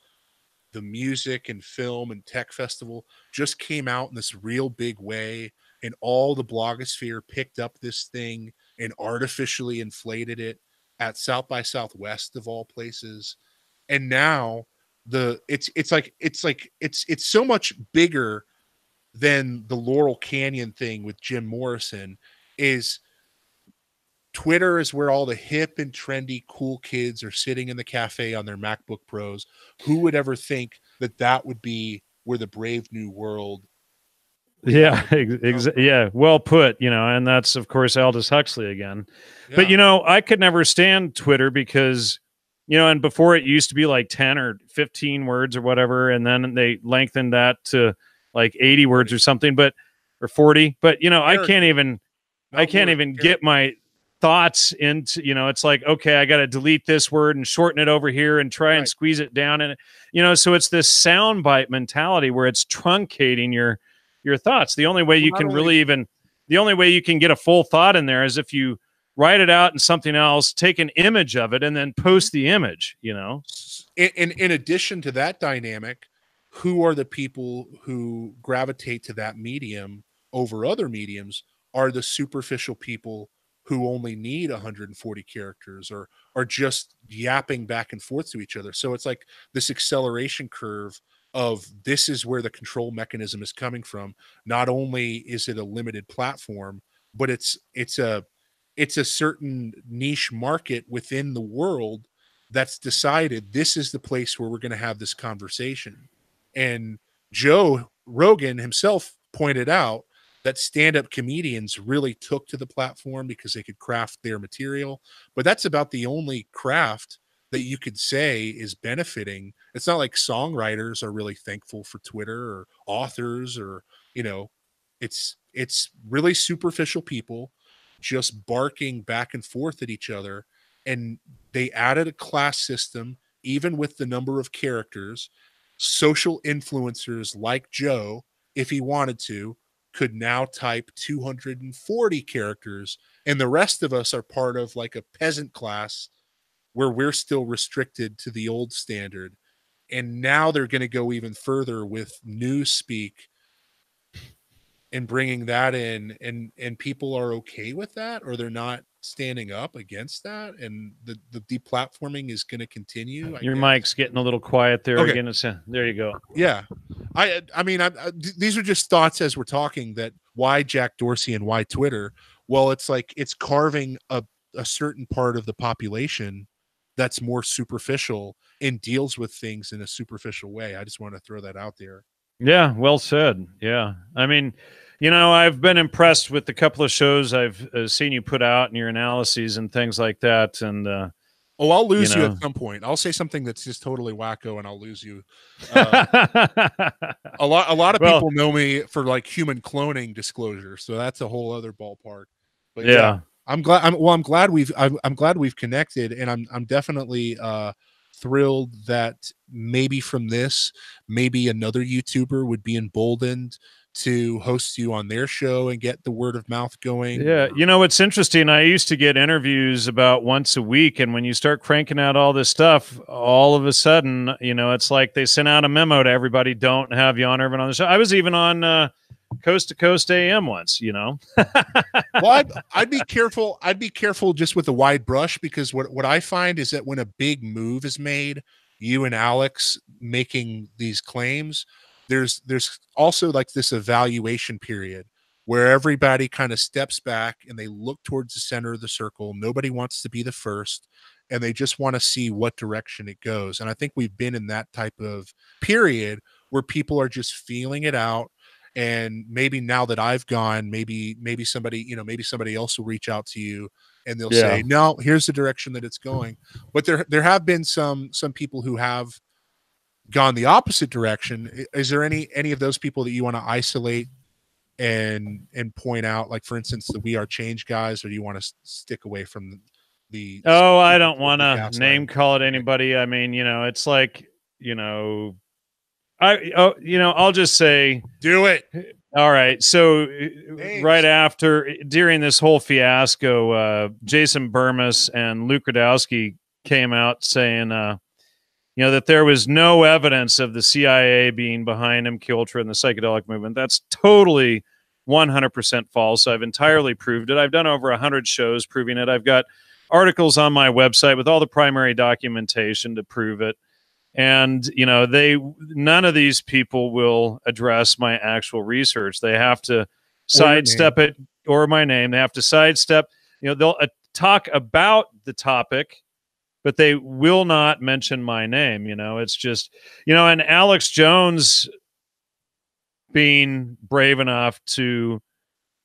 the music and film and tech festival, just came out in this real big way, and all the blogosphere picked up this thing and artificially inflated it at South by Southwest of all places. And now it's so much bigger than the Laurel Canyon thing with Jim Morrison. Is Twitter is where all the hip and trendy cool kids are sitting in the cafe on their MacBook Pros. Who would ever think that that would be where the brave new world? Yeah, yeah, well put, you know, and that's of course Aldous Huxley again. Yeah. But you know, I could never stand Twitter because, you know, and before it used to be like 10 or 15 words or whatever, and then they lengthened that to like 80 words or something, but or 40. But you know, I can't even get my thoughts into, you know, it's like, okay, I got to delete this word and shorten it over here and try and squeeze it down, and you know, so it's this soundbite mentality where it's truncating your thoughts. The only way you can the only way you can get a full thought in there is if you write it out in something else, take an image of it, and then post the image, you know. In addition to that dynamic, who are the people who gravitate to that medium over other mediums are the superficial people who only need 140 characters or are just yapping back and forth to each other. So it's like this acceleration curve of this is where the control mechanism is coming from. Not only is it a limited platform, but it's a certain niche market within the world that's decided this is the place where we're going to have this conversation. And Joe Rogan himself pointed out that stand-up comedians really took to the platform because they could craft their material, but that's about the only craft that you could say is benefiting. It's not like songwriters are really thankful for Twitter or authors or, you know, it's really superficial people just barking back and forth at each other. And they added a class system, even with the number of characters. Social influencers like Joe, if he wanted to, could now type 240 characters, and the rest of us are part of like a peasant class where we're still restricted to the old standard. And now they're going to go even further with newspeak and bringing that in, and people are okay with that, or they're not standing up against that, and the deplatforming is going to continue. Your mic's getting a little quiet there again. There you go. Yeah, I mean, these are just thoughts as we're talking. That why Jack Dorsey and why Twitter? Well, it's like it's carving a certain part of the population that's more superficial and deals with things in a superficial way. I just want to throw that out there. Yeah, well said. Yeah. I mean, you know, I've been impressed with the couple of shows I've seen you put out and your analyses and things like that. And I'll lose you at some point. I'll say something that's just totally wacko and I'll lose you. A lot of people know me for like human cloning disclosure, so that's a whole other ballpark. But yeah, I'm glad we've connected, and I'm definitely thrilled that maybe from this, maybe another YouTuber would be emboldened to host you on their show and get the word of mouth going. Yeah, you know, it's interesting. I used to get interviews about once a week, and when you start cranking out all this stuff, all of a sudden, you know, it's like they sent out a memo to everybody, don't have Jan Irvin on the show. I was even on Coast to Coast AM once, you know. Well, I'd be careful. I'd be careful just with a wide brush, because what I find is that when a big move is made, you and Alex making these claims, there's also like this evaluation period where everybody kind of steps back and they look towards the center of the circle. Nobody wants to be the first, and they just want to see what direction it goes. And I think we've been in that type of period where people are just feeling it out. And maybe now that I've gone, maybe somebody, you know, maybe somebody else will reach out to you and they'll say, no, here's the direction that it's going. But there have been some people who have gone the opposite direction. Is there any of those people that you want to isolate and point out, like for instance the We Are Change guys, or do you want to stick away from the I don't want to name call it anybody. I mean, you know, it's like, you know, I'll just say do it. All right. So right after, during this whole fiasco, Jason Burmis and Luke Radowski came out saying, you know, that there was no evidence of the CIA being behind MKUltra and the psychedelic movement. That's totally 100% false. I've entirely proved it. I've done over 100 shows proving it. I've got articles on my website with all the primary documentation to prove it. And, none of these people will address my actual research. They have to sidestep it, or my name. They have to sidestep, they'll talk about the topic, but they will not mention my name. It's just, and Alex Jones being brave enough to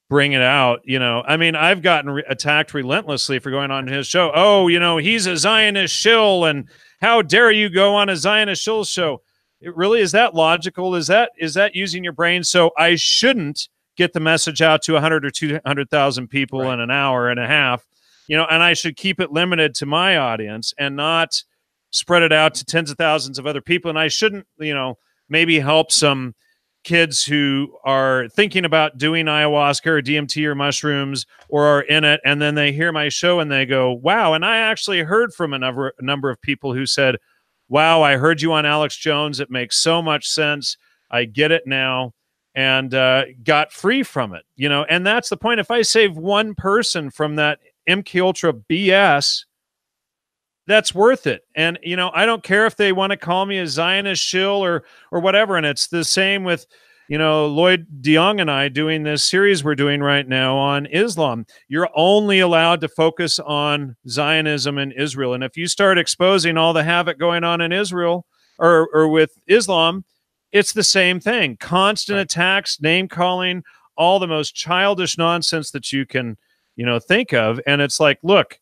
bring it out, I've gotten attacked relentlessly for going on his show. Oh, he's a Zionist shill, and how dare you go on a Zionist shill show? It really is that logical? Is that using your brain? So I shouldn't get the message out to 100 or 200,000 people in an hour and a half, and I should keep it limited to my audience and not spread it out to tens of thousands of other people. And I shouldn't, maybe help some kids who are thinking about doing ayahuasca or DMT or mushrooms, or are in it, and then they hear my show and they go, wow. And I actually heard from a number of people who said, wow, I heard you on Alex Jones. It makes so much sense. I get it now, and got free from it. And that's the point. If I save one person from that MK Ultra BS, that's worth it. And, I don't care if they want to call me a Zionist shill or whatever. And it's the same with, Lloyd DeYoung and I doing this series we're doing right now on Islam. You're only allowed to focus on Zionism and Israel. And if you start exposing all the havoc going on in Israel or with Islam, it's the same thing. Constant attacks, name calling, all the most childish nonsense that you can, think of. And it's like, look,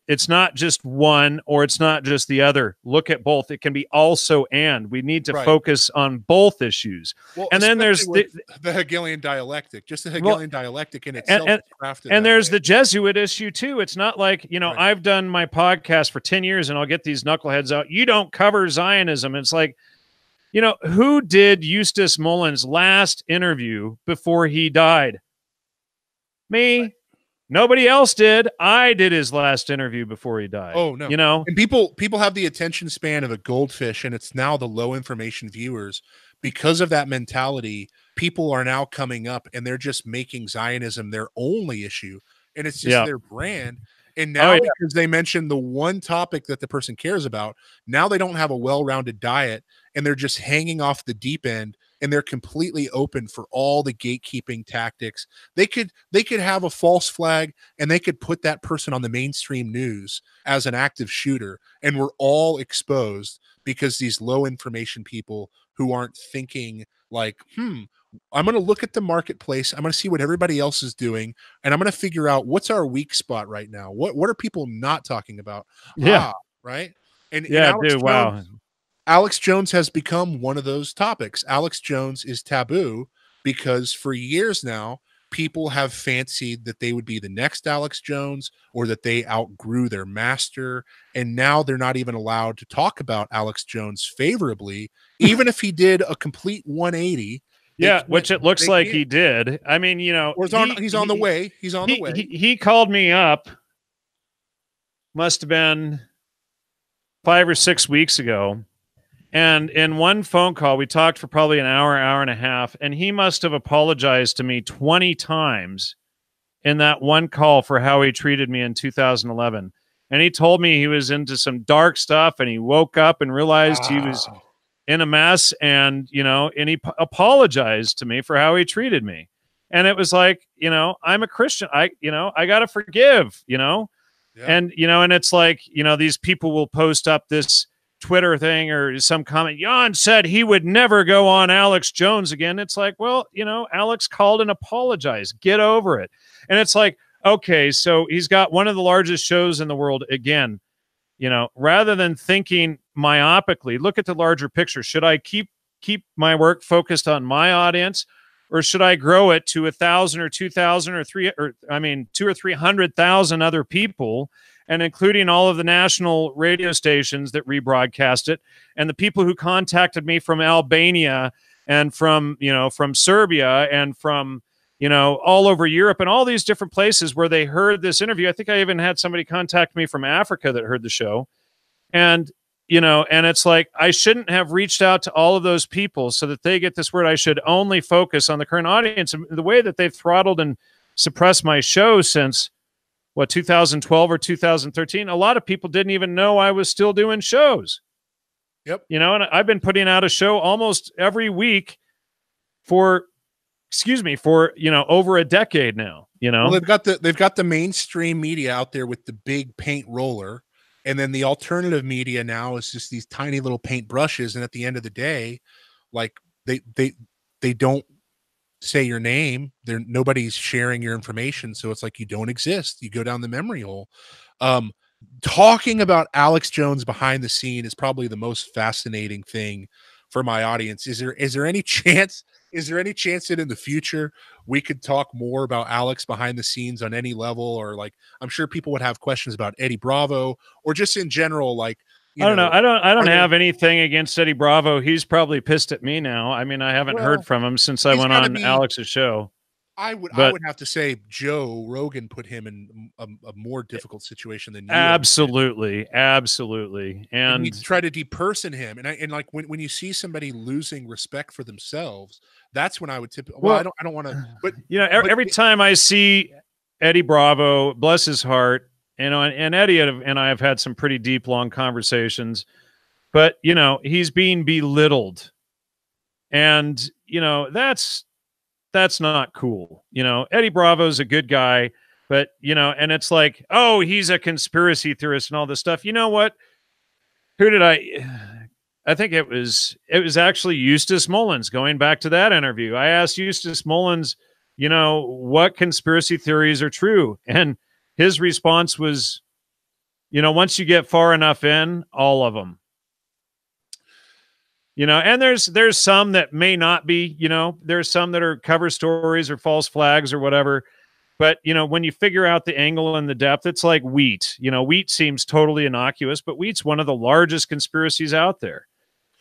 it's not just one, or it's not just the other. Look at both. It can be also and. We need to focus on both issues. Well, and then there's the Hegelian dialectic. Just the Hegelian dialectic in itself is crafted. And there's the Jesuit issue too. It's not like, I've done my podcast for 10 years and I'll get these knuckleheads out. You don't cover Zionism. It's like, who did Eustace Mullins' last interview before he died? Me. Nobody else did. I did his last interview before he died. Oh, no. And people have the attention span of a goldfish, and it's now the low information viewers. Because of that mentality, people are now coming up and they're just making Zionism their only issue. And it's just their brand. And now because they mentioned the one topic that the person cares about, now they don't have a well-rounded diet, and they're just hanging off the deep end, and they're completely open for all the gatekeeping tactics. They could have a false flag, and they could put that person on the mainstream news as an active shooter, and we're all exposed because these low information people who aren't thinking like, I'm going to look at the marketplace. I'm going to see what everybody else is doing, and I'm going to figure out what's our weak spot right now. What are people not talking about? Right. And Alex Jones has become one of those topics. Alex Jones is taboo because for years now, people have fancied that they would be the next Alex Jones, or that they outgrew their master. And now they're not even allowed to talk about Alex Jones favorably, even if he did a complete 180. Which it looks like he did. I mean, he's on the way. He's on the way. He called me up, must have been 5 or 6 weeks ago. And in one phone call, we talked for probably an hour and a half, and he must have apologized to me 20 times in that one call for how he treated me in 2011. And he told me he was into some dark stuff, and he woke up and realized he was in a mess, and, and he apologized to me for how he treated me. And it was like, I'm a Christian. I got to forgive, and, and it's like, these people will post up this Twitter thing or some comment. Jan said he would never go on Alex Jones again. It's like, well, Alex called and apologized. Get over it. And it's like, okay, so he's got one of the largest shows in the world again. Rather than thinking myopically, look at the larger picture. Should I keep my work focused on my audience, or should I grow it to 1,000 or 2,000 or 200 or 300,000 other people, and including all of the national radio stations that rebroadcast it, and the people who contacted me from Albania and from Serbia and from all over Europe and all these different places where they heard this interview. I think I even had somebody contact me from Africa that heard the show. And, and it's like, I shouldn't have reached out to all of those people so that they get this word. I should only focus on the current audience. And the way that they've throttled and suppressed my show since, 2012 or 2013, a lot of people didn't even know I was still doing shows. Yep. You know, and I've been putting out a show almost every week for, over a decade now, Well, they've got the mainstream media out there with the big paint roller, and then the alternative media now is just these tiny little paint brushes. And at the end of the day, like they don't say your name. Nobody's sharing your information, so it's like you don't exist. You go down the memory hole. Talking about Alex Jones behind the scene is probably the most fascinating thing for my audience. Is there any chance? Is there any chance that in the future we could talk more about Alex behind the scenes on any level? Or like, I'm sure people would have questions about Eddie Bravo or just in general, like, I don't know. I don't have anything against Eddie Bravo. He's probably pissed at me now. I mean, I haven't heard from him since I went on Alex's show. I would have to say Joe Rogan put him in a more difficult situation than you. Absolutely. And you try to deperson him. And like when you see somebody losing respect for themselves, that's when I would tip. Well, I don't want to, but every time I see Eddie Bravo, bless his heart, and Eddie and I have had some pretty deep, long conversations, but he's being belittled, and that's not cool. Eddie Bravo's a good guy, but and it's like, oh, he's a conspiracy theorist and all this stuff. You know what? I think it was actually Eustace Mullins. Going back to that interview, I asked Eustace Mullins, what conspiracy theories are true? And his response was, once you get far enough in, all of them. And there's some that may not be, there's some that are cover stories or false flags or whatever. But, when you figure out the angle and the depth, it's like wheat. Wheat seems totally innocuous, but wheat's one of the largest conspiracies out there.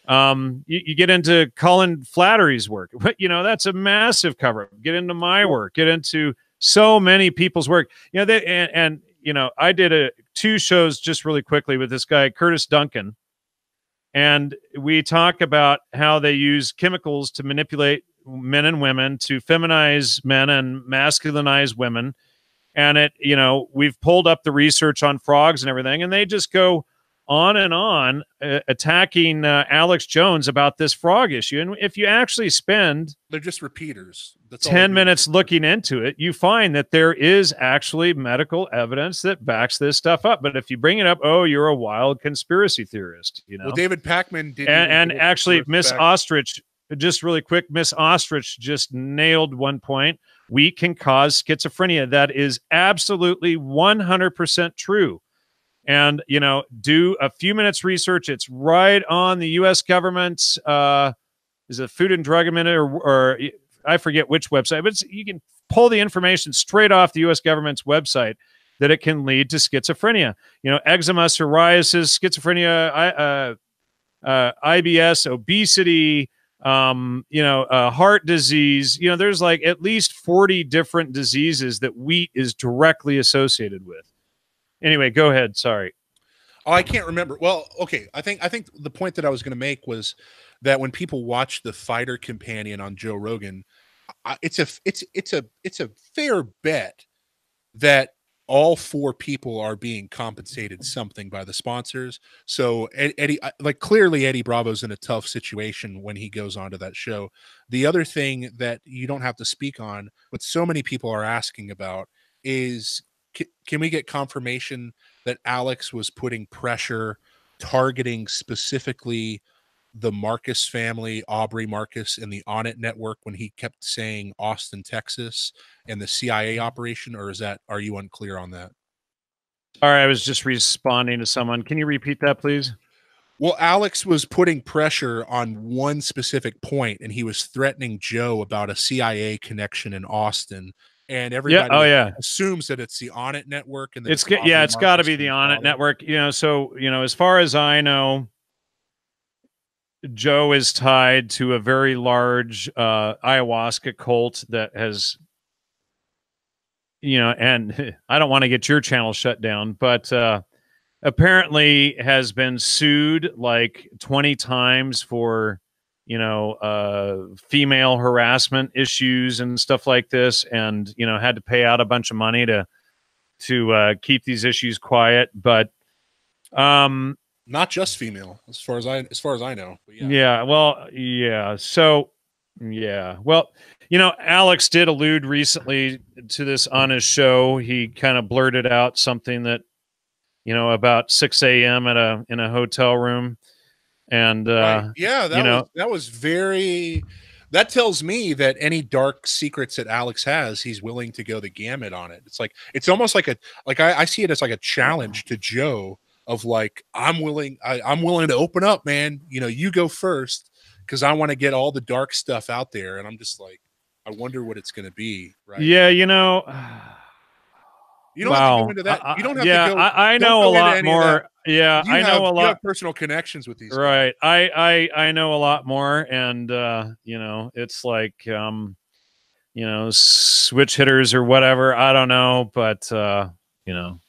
You get into Colin Flattery's work, but, that's a massive cover. Get into my work, get into so many people's work. I did 2 shows just really quickly with this guy, Curtis Duncan. And we talk about how they use chemicals to manipulate men and women, to feminize men and masculinize women. And we've pulled up the research on frogs and everything, and they just go on and on attacking Alex Jones about this frog issue. And if you actually spend, they're just repeaters. That's 10 minutes looking into it, you find that there is actually medical evidence that backs this stuff up. But if you bring it up, oh, you're a wild conspiracy theorist, Well, David Pakman did. And actually, Miss Ostrich, just really quick, Miss Ostrich just nailed one point. Wheat can cause schizophrenia. That is absolutely 100% true. And, do a few minutes research. It's right on the U.S. government's, is it Food and Drug Administration or I forget which website, but you can pull the information straight off the U.S. government's website that it can lead to schizophrenia. Eczema, psoriasis, schizophrenia, IBS, obesity, heart disease. There's like at least 40 different diseases that wheat is directly associated with. Anyway, go ahead. Sorry. Oh, I can't remember. Well, okay. I think the point that I was going to make was that when people watch the Fighter Companion on Joe Rogan, it's a fair bet that all 4 people are being compensated something by the sponsors. So Eddie, like clearly Eddie Bravo's in a tough situation when he goes onto that show. The other thing that you don't have to speak on, but so many people are asking about is, can we get confirmation that Alex was putting pressure, targeting specifically the Marcus family, Aubrey Marcus, and the On It network when he kept saying Austin, Texas, and the CIA operation? Or are you unclear on that? Sorry, I was just responding to someone. Can you repeat that, please? Well, Alex was putting pressure on one specific point, and he was threatening Joe about a CIA connection in Austin. And everybody assumes that it's the On It network, and it's got to be the On It network. So as far as I know, Joe is tied to a very large ayahuasca cult that has, and I don't want to get your channel shut down, but apparently has been sued like 20 times for female harassment issues and stuff like this, and had to pay out a bunch of money to keep these issues quiet. But Not just female, as far as I know. But yeah. Yeah. Well, yeah. So, yeah. Well, you know, Alex did allude recently to this on his show. He kind of blurted out something that, you know, about 6 a.m. in a hotel room, and Right. Yeah, you know, that was very. That tells me that any dark secrets that Alex has, he's willing to go the gamut on it. It's like it's almost like I see it as like a challenge to Joe of like I'm willing to open up, man. You know, you go first because I want to get all the dark stuff out there, and I'm just like I wonder what it's going to be. Right. yeah, you know. You don't have to go Wow. into that. You don't have Yeah, to go. I Don't know a go into lot any of that. more. Yeah, I know a You lot. have personal connections with these guys. Right. I know a lot more, and you know, it's like you know, switch hitters or whatever. I don't know, but you know,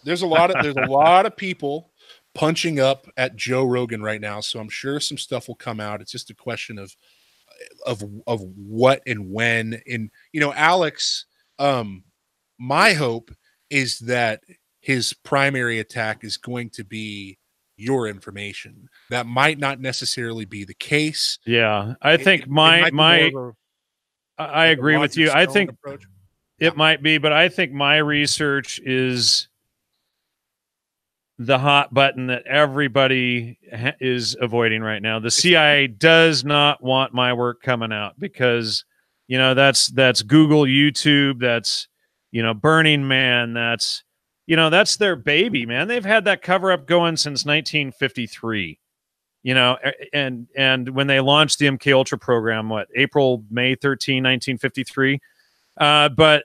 there's a lot of people punching up at Joe Rogan right now, so I'm sure some stuff will come out. It's just a question of what and when. And you know, Alex, my hope is that his primary attack is going to be your information. That might not necessarily be the case. Yeah, I think I agree with you. I think it might be, but I think my research is the hot button that everybody is avoiding right now. The CIA does not want my work coming out because, you know, that's Google, YouTube, that's, you know, Burning Man, that's, you know, that's their baby, man. They've had that cover up going since 1953. You know, and when they launched the MK Ultra program, what, May 13, 1953. But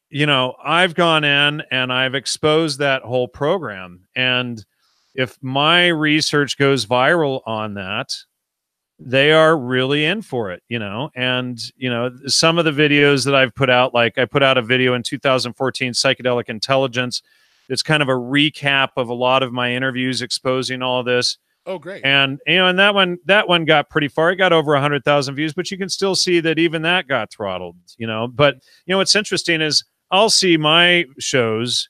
you know, I've gone in and I've exposed that whole program. And if my research goes viral on that, they are really in for it, you know. And, you know, some of the videos that I've put out, like I put out a video in 2014, Psychedelic Intelligence. It's kind of a recap of a lot of my interviews exposing all of this. Oh, great. And, you know, and that one got pretty far. It got over 100,000 views, but you can still see that even that got throttled, you know. But, you know, what's interesting is I'll see my shows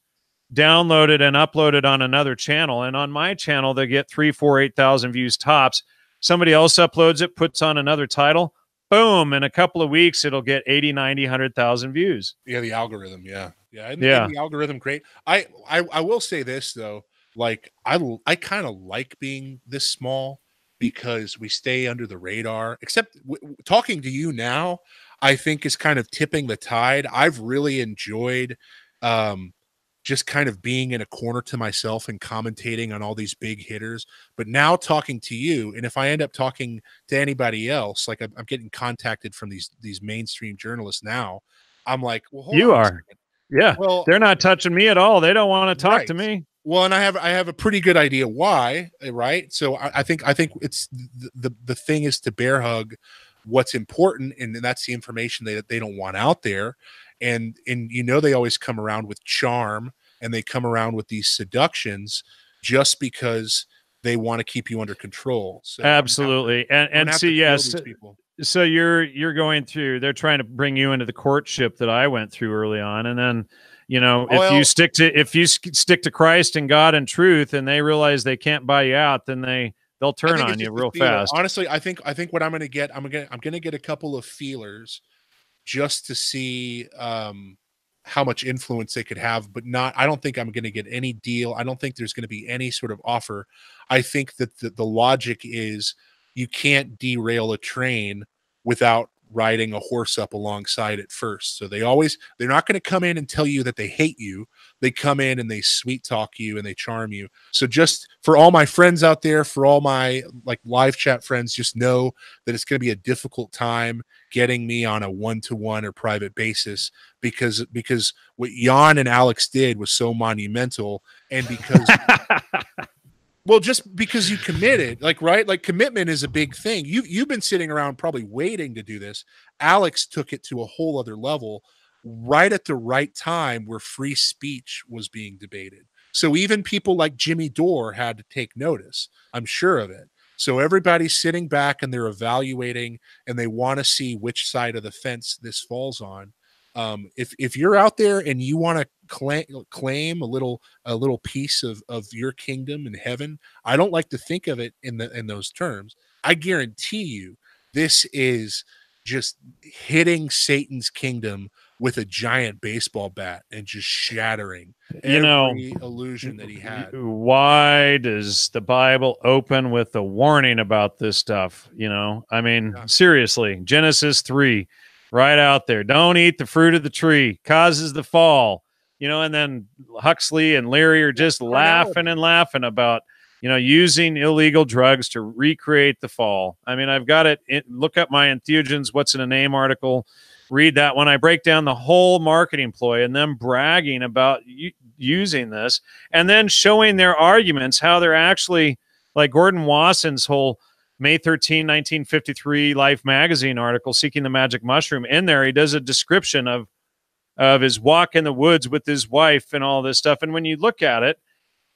downloaded and uploaded on another channel. And on my channel, they get 3, 4, 8,000 views tops. Somebody else uploads it, puts on another title. Boom. In a couple of weeks, it'll get 80, 90, 100,000 views. Yeah. The algorithm. Yeah. Yeah. And the algorithm. Great. I will say this though. Like I kind of like being this small because we stay under the radar, except talking to you now, I think is kind of tipping the tide. I've really enjoyed just kind of being in a corner to myself and commentating on all these big hitters. But now talking to you, and if I end up talking to anybody else, like I'm getting contacted from these mainstream journalists now, I'm like, well, hold on a second. Yeah. Well, they're not touching me at all. They don't want to talk to me. Well, and I have a pretty good idea why, right? So I think it's the thing is to bear hug what's important, and that's the information that they don't want out there. And you know, they always come around with charm, and they come around with these seductions just because they want to keep you under control. So absolutely. And see, yes. So you're going through, they're trying to bring you into the courtship that I went through early on. And then, you know, if you stick to Christ and God and truth, and they realize they can't buy you out, then they'll turn on you real fast. Honestly, I think what I'm going to get, I'm going to get a couple of feelers just to see how much influence they could have, but I don't think I'm going to get any deal. I don't think there's going to be any sort of offer. I think that the logic is you can't derail a train without riding a horse up alongside it first. So they're not going to come in and tell you that they hate you. They come in and they sweet talk you and they charm you. So just for all my friends out there, for all my like live chat friends, just know that it's going to be a difficult time getting me on a one-to-one or private basis because what Jan and Alex did was so monumental. And because well, just because you committed, like, right? Like commitment is a big thing. You've been sitting around probably waiting to do this. Alex took it to a whole other level right at the right time where free speech was being debated. So even people like Jimmy Dore had to take notice. I'm sure of it. So everybody's sitting back and they're evaluating and they want to see which side of the fence this falls on. If you're out there and you want to claim a little piece of your kingdom in heaven. I don't like to think of it in those terms. I guarantee you this is just hitting Satan's kingdom with a giant baseball bat and just shattering every illusion that he had. Why does the Bible open with a warning about this stuff? I mean, seriously, Genesis 3, right out there. Don't eat the fruit of the tree, causes the fall. And then Huxley and Leary are just laughing and laughing about, using illegal drugs to recreate the fall. I mean, I've got it. Look up my Entheogens, What's in a Name article. Read that one. I break down the whole marketing ploy and them bragging about using this and then showing their arguments, how they're actually, like Gordon Wasson's whole May 13, 1953 Life magazine article, Seeking the Magic Mushroom. In there, he does a description of his walk in the woods with his wife and all this stuff. And when you look at it,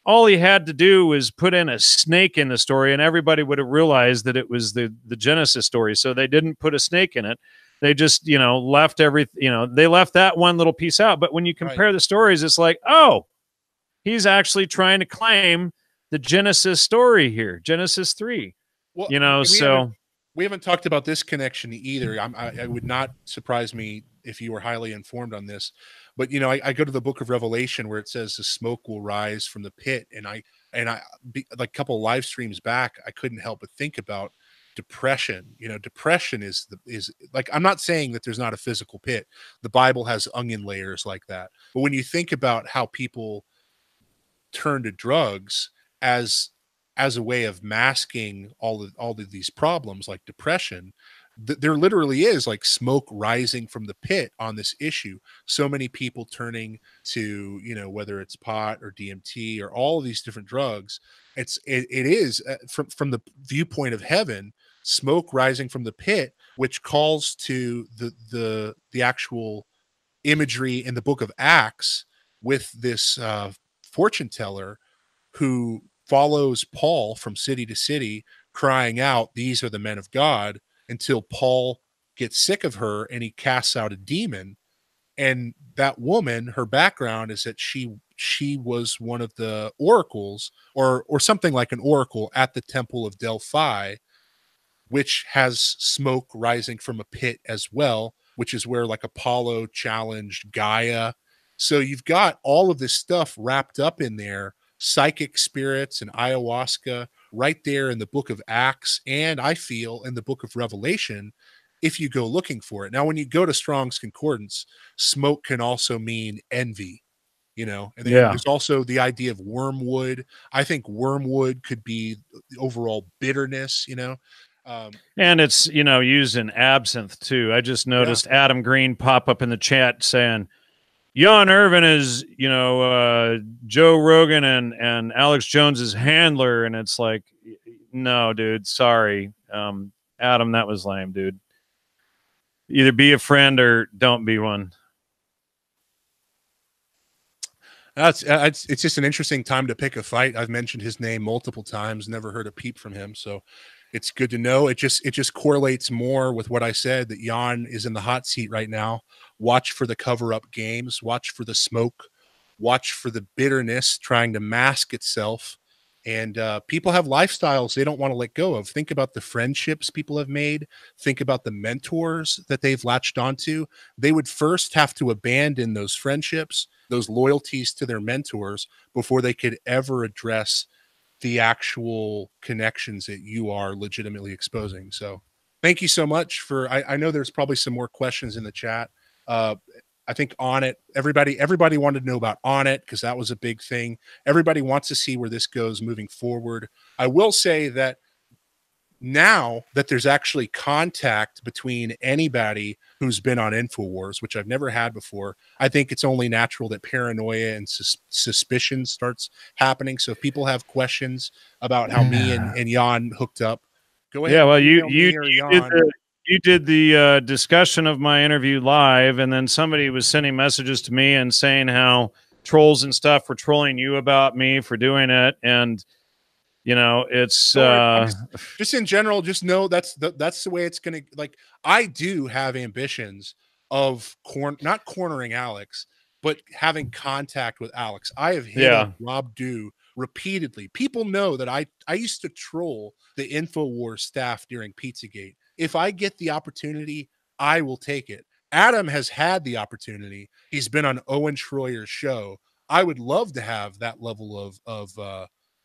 all he had to do was put in a snake in the story and everybody would have realized that it was the Genesis story. So they didn't put a snake in it. They just, left they left that one little piece out. But when you compare the stories, it's like, oh, he's actually trying to claim the Genesis story here, Genesis 3. Well, we haven't talked about this connection either. I would not surprise me if you were highly informed on this, but I go to the book of Revelation where it says the smoke will rise from the pit, and I like a couple of live streams back, I couldn't help but think about depression. Depression is like, I'm not saying that there's not a physical pit. The Bible has onion layers like that, but when you think about how people turn to drugs as a way of masking all of these problems like depression, there literally is like smoke rising from the pit on this issue. So many people turning to, whether it's pot or DMT or all of these different drugs. It is from the viewpoint of heaven, smoke rising from the pit, which calls to the actual imagery in the book of Acts with this fortune teller who follows Paul from city to city, crying out, "These are the men of God," until Paul gets sick of her and he casts out a demon. And that woman, her background is that she was one of the oracles or something like an oracle at the temple of Delphi, which has smoke rising from a pit as well, which is where like Apollo challenged Gaia. So you've got all of this stuff wrapped up in there, psychic spirits and ayahuasca right there in the book of Acts, and I feel in the book of Revelation, if you go looking for it. Now, when you go to Strong's Concordance, smoke can also mean envy, and then there's also the idea of wormwood. I think wormwood could be the overall bitterness, and it's, used in absinthe too. I just noticed Adam Green pop up in the chat saying, Jan Irvin is, Joe Rogan and Alex Jones's handler. And it's like, no, dude, sorry. Adam, that was lame, dude. Either be a friend or don't be one. It's just an interesting time to pick a fight. I've mentioned his name multiple times, never heard a peep from him. So it's good to know. It just correlates more with what I said, that Jan is in the hot seat right now. Watch for the Coverup games, watch for the smoke, watch for the bitterness trying to mask itself. And people have lifestyles they don't want to let go of. Think about the friendships people have made. Think about the mentors that they've latched onto. They would first have to abandon those friendships, those loyalties to their mentors, before they could ever address the actual connections that you are legitimately exposing. So thank you so much for, I know there's probably some more questions in the chat. I think On It, everybody wanted to know about On It because that was a big thing. Everybody wants to see where this goes moving forward. I will say that now that there's actually contact between anybody who's been on InfoWars, which I've never had before, I think it's only natural that paranoia and suspicion starts happening. So if people have questions about how me and Jan hooked up, go ahead. Yeah, well, you did the discussion of my interview live, and then somebody was sending messages to me and saying how trolls and stuff were trolling you about me for doing it. And, it's just in general, just know that's the way it's going to, like, I do have ambitions of not cornering Alex, but having contact with Alex. I have hit Yeah. up Rob Dew repeatedly. People know that I used to troll the InfoWars staff during Pizzagate. If I get the opportunity, I will take it. Adam has had the opportunity. He's been on Owen Schroyer's show. I would love to have that level of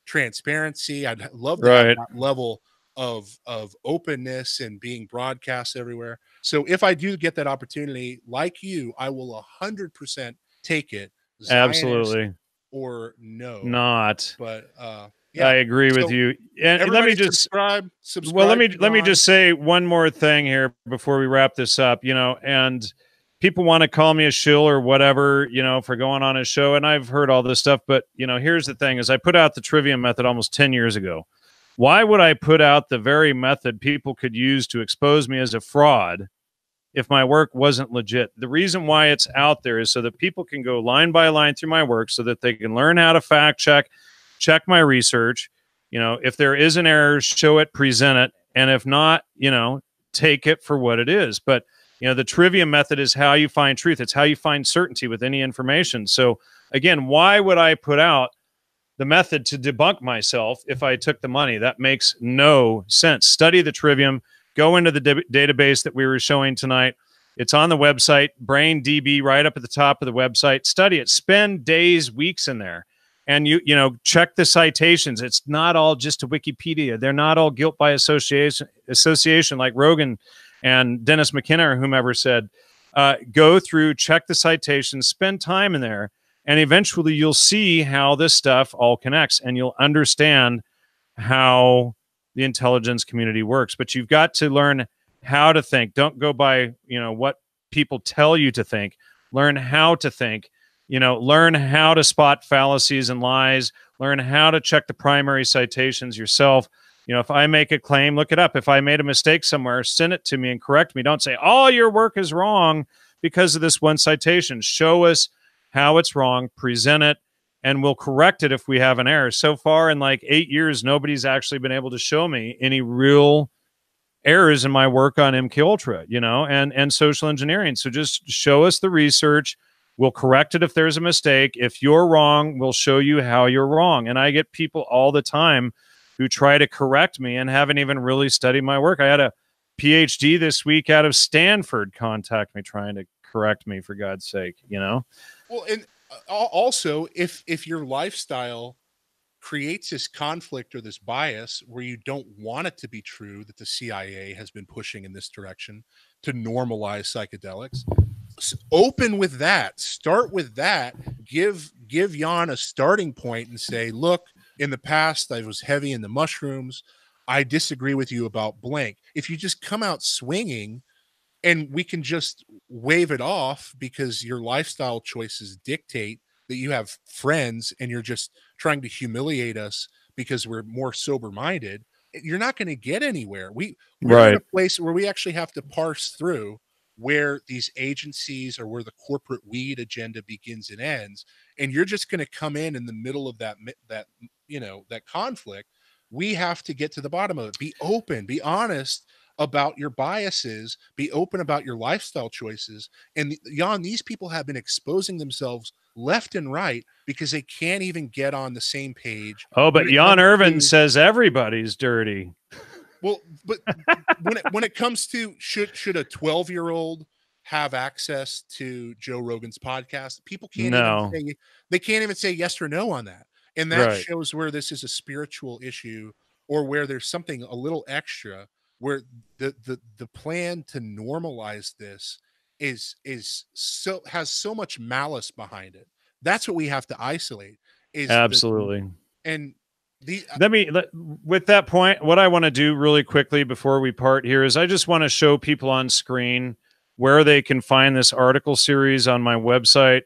transparency. I'd love to have that level of openness and being broadcast everywhere. So if I do get that opportunity, like you, I will 100% take it. Zionist Absolutely. or no. Not. But yeah. I agree with you. And let me just subscribe. Well, let me just say one more thing here before we wrap this up, you know, and people want to call me a shill or whatever, you know, for going on a show. And I've heard all this stuff, but you know, here's the thing is I put out the trivia method almost 10 years ago. Why would I put out the very method people could use to expose me as a fraud if my work wasn't legit? The reason why it's out there is so that people can go line by line through my work so that they can learn how to fact check my research. You know, if there is an error, show it, present it. And if not, you know, take it for what it is. But, you know, the trivia method is how you find truth. It's how you find certainty with any information. So again, why would I put out the method to debunk myself if I took the money? That makes no sense. Study the trivium, go into the database that we were showing tonight. It's on the website, BrainDB, right up at the top of the website. Study it, spend days, weeks in there. And you know, check the citations. It's not all just a Wikipedia. They're not all guilt by association like Rogan and Dennis McKenna or whomever said. Go through, check the citations, spend time in there, and eventually you'll see how this stuff all connects, and you'll understand how the intelligence community works. But you've got to learn how to think. Don't go by, you know, what people tell you to think. Learn how to think. You know, learn how to spot fallacies and lies, learn how to check the primary citations yourself. You know, if I make a claim, look it up. If I made a mistake somewhere, send it to me and correct me. Don't say, oh, your work is wrong because of this one citation. Show us how it's wrong, present it, and we'll correct it if we have an error. So far in like 8 years, nobody's actually been able to show me any real errors in my work on MKUltra, you know, and social engineering. So just show us the research. We'll correct it if there's a mistake. If you're wrong, we'll show you how you're wrong. And I get people all the time who try to correct me and haven't even really studied my work. I had a PhD this week out of Stanford contact me trying to correct me, for God's sake, you know? Well, and also, if your lifestyle creates this conflict or this bias where you don't want it to be true that the CIA has been pushing in this direction to normalize psychedelics, open with that, start with that, give Jan a starting point and say, look, in the past I was heavy in the mushrooms, I disagree with you about blank. If you just come out swinging and we can just wave it off because your lifestyle choices dictate that you have friends and you're just trying to humiliate us because we're more sober-minded, you're not going to get anywhere. We're in a place where we actually have to parse through where these agencies or where the corporate weed agenda begins and ends, and you're just going to come in the middle of that you know, that conflict. We have to get to the bottom of it. Be open, be honest about your biases, be open about your lifestyle choices. And Jan, these people have been exposing themselves left and right because they can't even get on the same page. Oh, but Jan Irvin says everybody's dirty. Well, but when it comes to should a 12-year-old have access to Joe Rogan's podcast, people can't even say yes or no on that. And that shows where this is a spiritual issue or where there's something a little extra, where the plan to normalize this has so much malice behind it. That's what we have to isolate. Absolutely. With that point, what I want to do really quickly before we part here is I just want to show people on screen where they can find this article series on my website,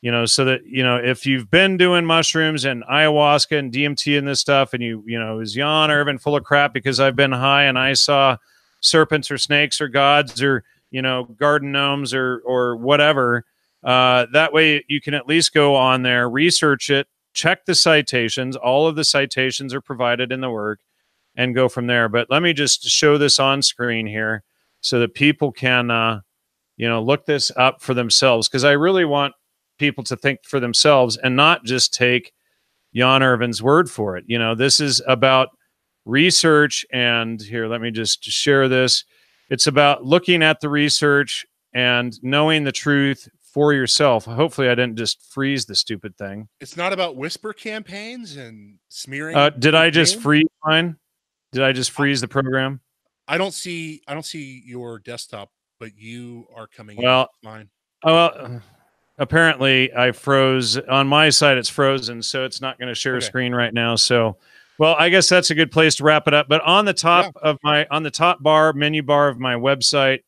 you know, so that, you know, if you've been doing mushrooms and ayahuasca and DMT and this stuff, and you know, is Jan Irvin full of crap because I've been high and I saw serpents or snakes or gods or, you know, garden gnomes or whatever, that way you can at least go on there, research it, check the citations. All of the citations are provided in the work, and go from there. But let me just show this on screen here so that people can, you know, look this up for themselves, because I really want people to think for themselves and not just take Jan Irvin's word for it. You know, this is about research, and here, let me just share this. It's about looking at the research and knowing the truth for yourself. Hopefully I didn't just freeze the stupid thing. It's not about whisper campaigns and smearing. Did I just freeze mine? Did I just freeze the program? I don't see your desktop, but you are coming in mine. Well, apparently I froze on my side. It's frozen, so it's not going to share a screen right now. So, well, I guess that's a good place to wrap it up. But on the top of on the top menu bar of my website,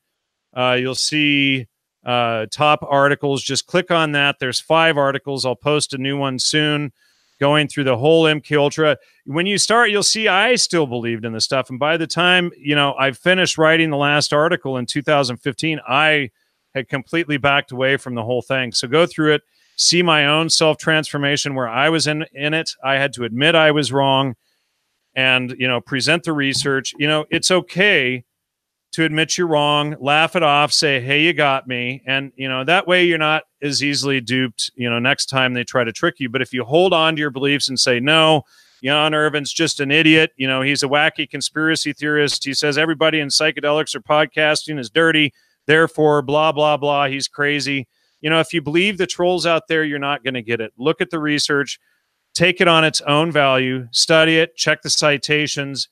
you'll see top articles. Just click on that. There's 5 articles. I'll post a new one soon, going through the whole MK Ultra. When you start, you'll see I still believed in this stuff. And by the time, you know, I finished writing the last article in 2015, I had completely backed away from the whole thing. So go through it, see my own self-transformation where I was in it. I had to admit I was wrong and, you know, present the research. You know, it's okay to admit you're wrong, laugh it off, say, hey, you got me. And, you know, that way you're not as easily duped, you know, next time they try to trick you. But if you hold on to your beliefs and say, no, Jan Irvin's just an idiot, you know, he's a wacky conspiracy theorist. He says everybody in psychedelics or podcasting is dirty. Therefore, blah, blah, blah, he's crazy. You know, if you believe the trolls out there, you're not going to get it. Look at the research, take it on its own value, study it, check the citations,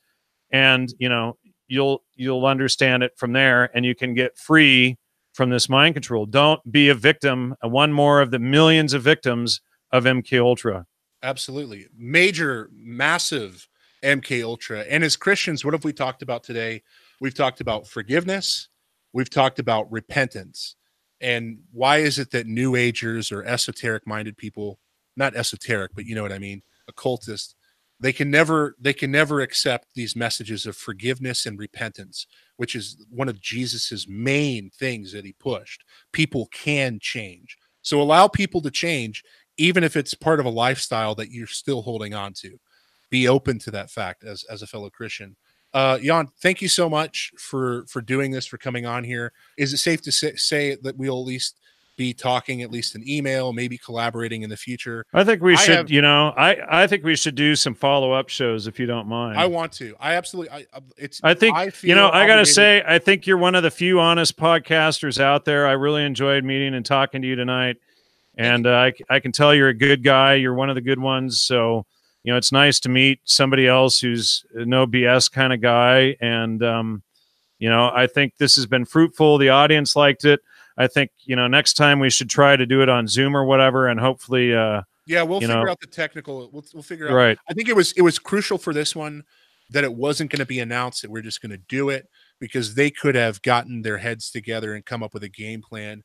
and, you know, you'll understand it from there, and you can get free from this mind control. Don't be a victim, one more of the millions of victims of MK Ultra. Absolutely. Major, massive MK Ultra. And as Christians, what have we talked about today? We've talked about forgiveness. We've talked about repentance. And why is it that New Agers or esoteric minded people, not esoteric, but you know what I mean, occultists, they can never accept these messages of forgiveness and repentance, which is one of Jesus's main things that he pushed. People can change. So allow people to change, even if it's part of a lifestyle that you're still holding on to. Be open to that fact as a fellow Christian. Jan, thank you so much for doing this, for coming on here. Is it safe to say that we'll at least be talking, at least an email, maybe collaborating in the future? I think we should, you know, I think we should do some follow-up shows if you don't mind. I want to. I absolutely, I think, you know, I got to say, I think you're one of the few honest podcasters out there. I really enjoyed meeting and talking to you tonight. And I can tell you're a good guy. You're one of the good ones. So, you know, it's nice to meet somebody else who's no BS kind of guy. And, you know, I think this has been fruitful. The audience liked it. I think, you know, next time we should try to do it on Zoom or whatever. And hopefully, yeah, we'll figure out the technical. We'll figure out. Right. I think it was crucial for this one that it wasn't going to be announced that we're just going to do it, because they could have gotten their heads together and come up with a game plan.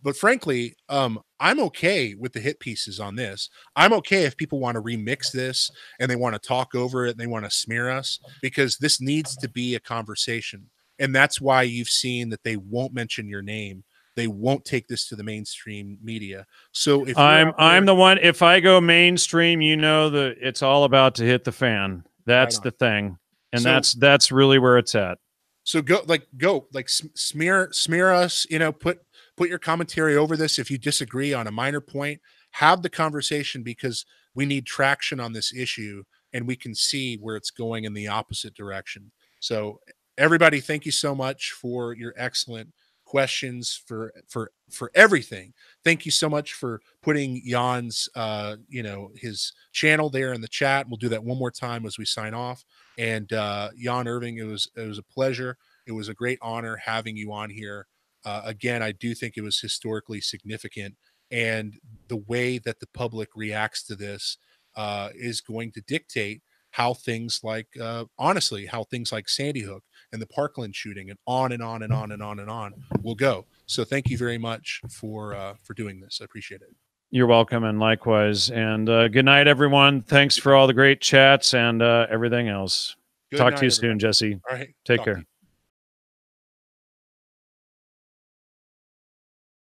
But frankly, I'm okay with the hit pieces on this. I'm okay if people want to remix this and they want to talk over it and they want to smear us, because this needs to be a conversation. And that's why you've seen that they won't mention your name. They won't take this to the mainstream media. So if I'm the one, if I go mainstream, you know, that it's all about to hit the fan. That's the thing. And so, that's really where it's at. So go smear us, you know, put your commentary over this. If you disagree on a minor point, have the conversation, because we need traction on this issue and we can see where it's going in the opposite direction. So everybody, thank you so much for your excellent questions, for everything. Thank you so much for putting Jan's you know, his channel there in the chat. We'll do that one more time as we sign off. And Jan Irvin, it was a pleasure. It was a great honor having you on here. Again, I do think it was historically significant, and the way that the public reacts to this is going to dictate how things like, honestly, how things like Sandy Hook and the Parkland shooting and on and on and on and on and on will go. So thank you very much for doing this. I appreciate it. You're welcome, and likewise. And good night, everyone. Thanks for all the great chats and everything else. Talk to you soon, Jesse. All right. Take care.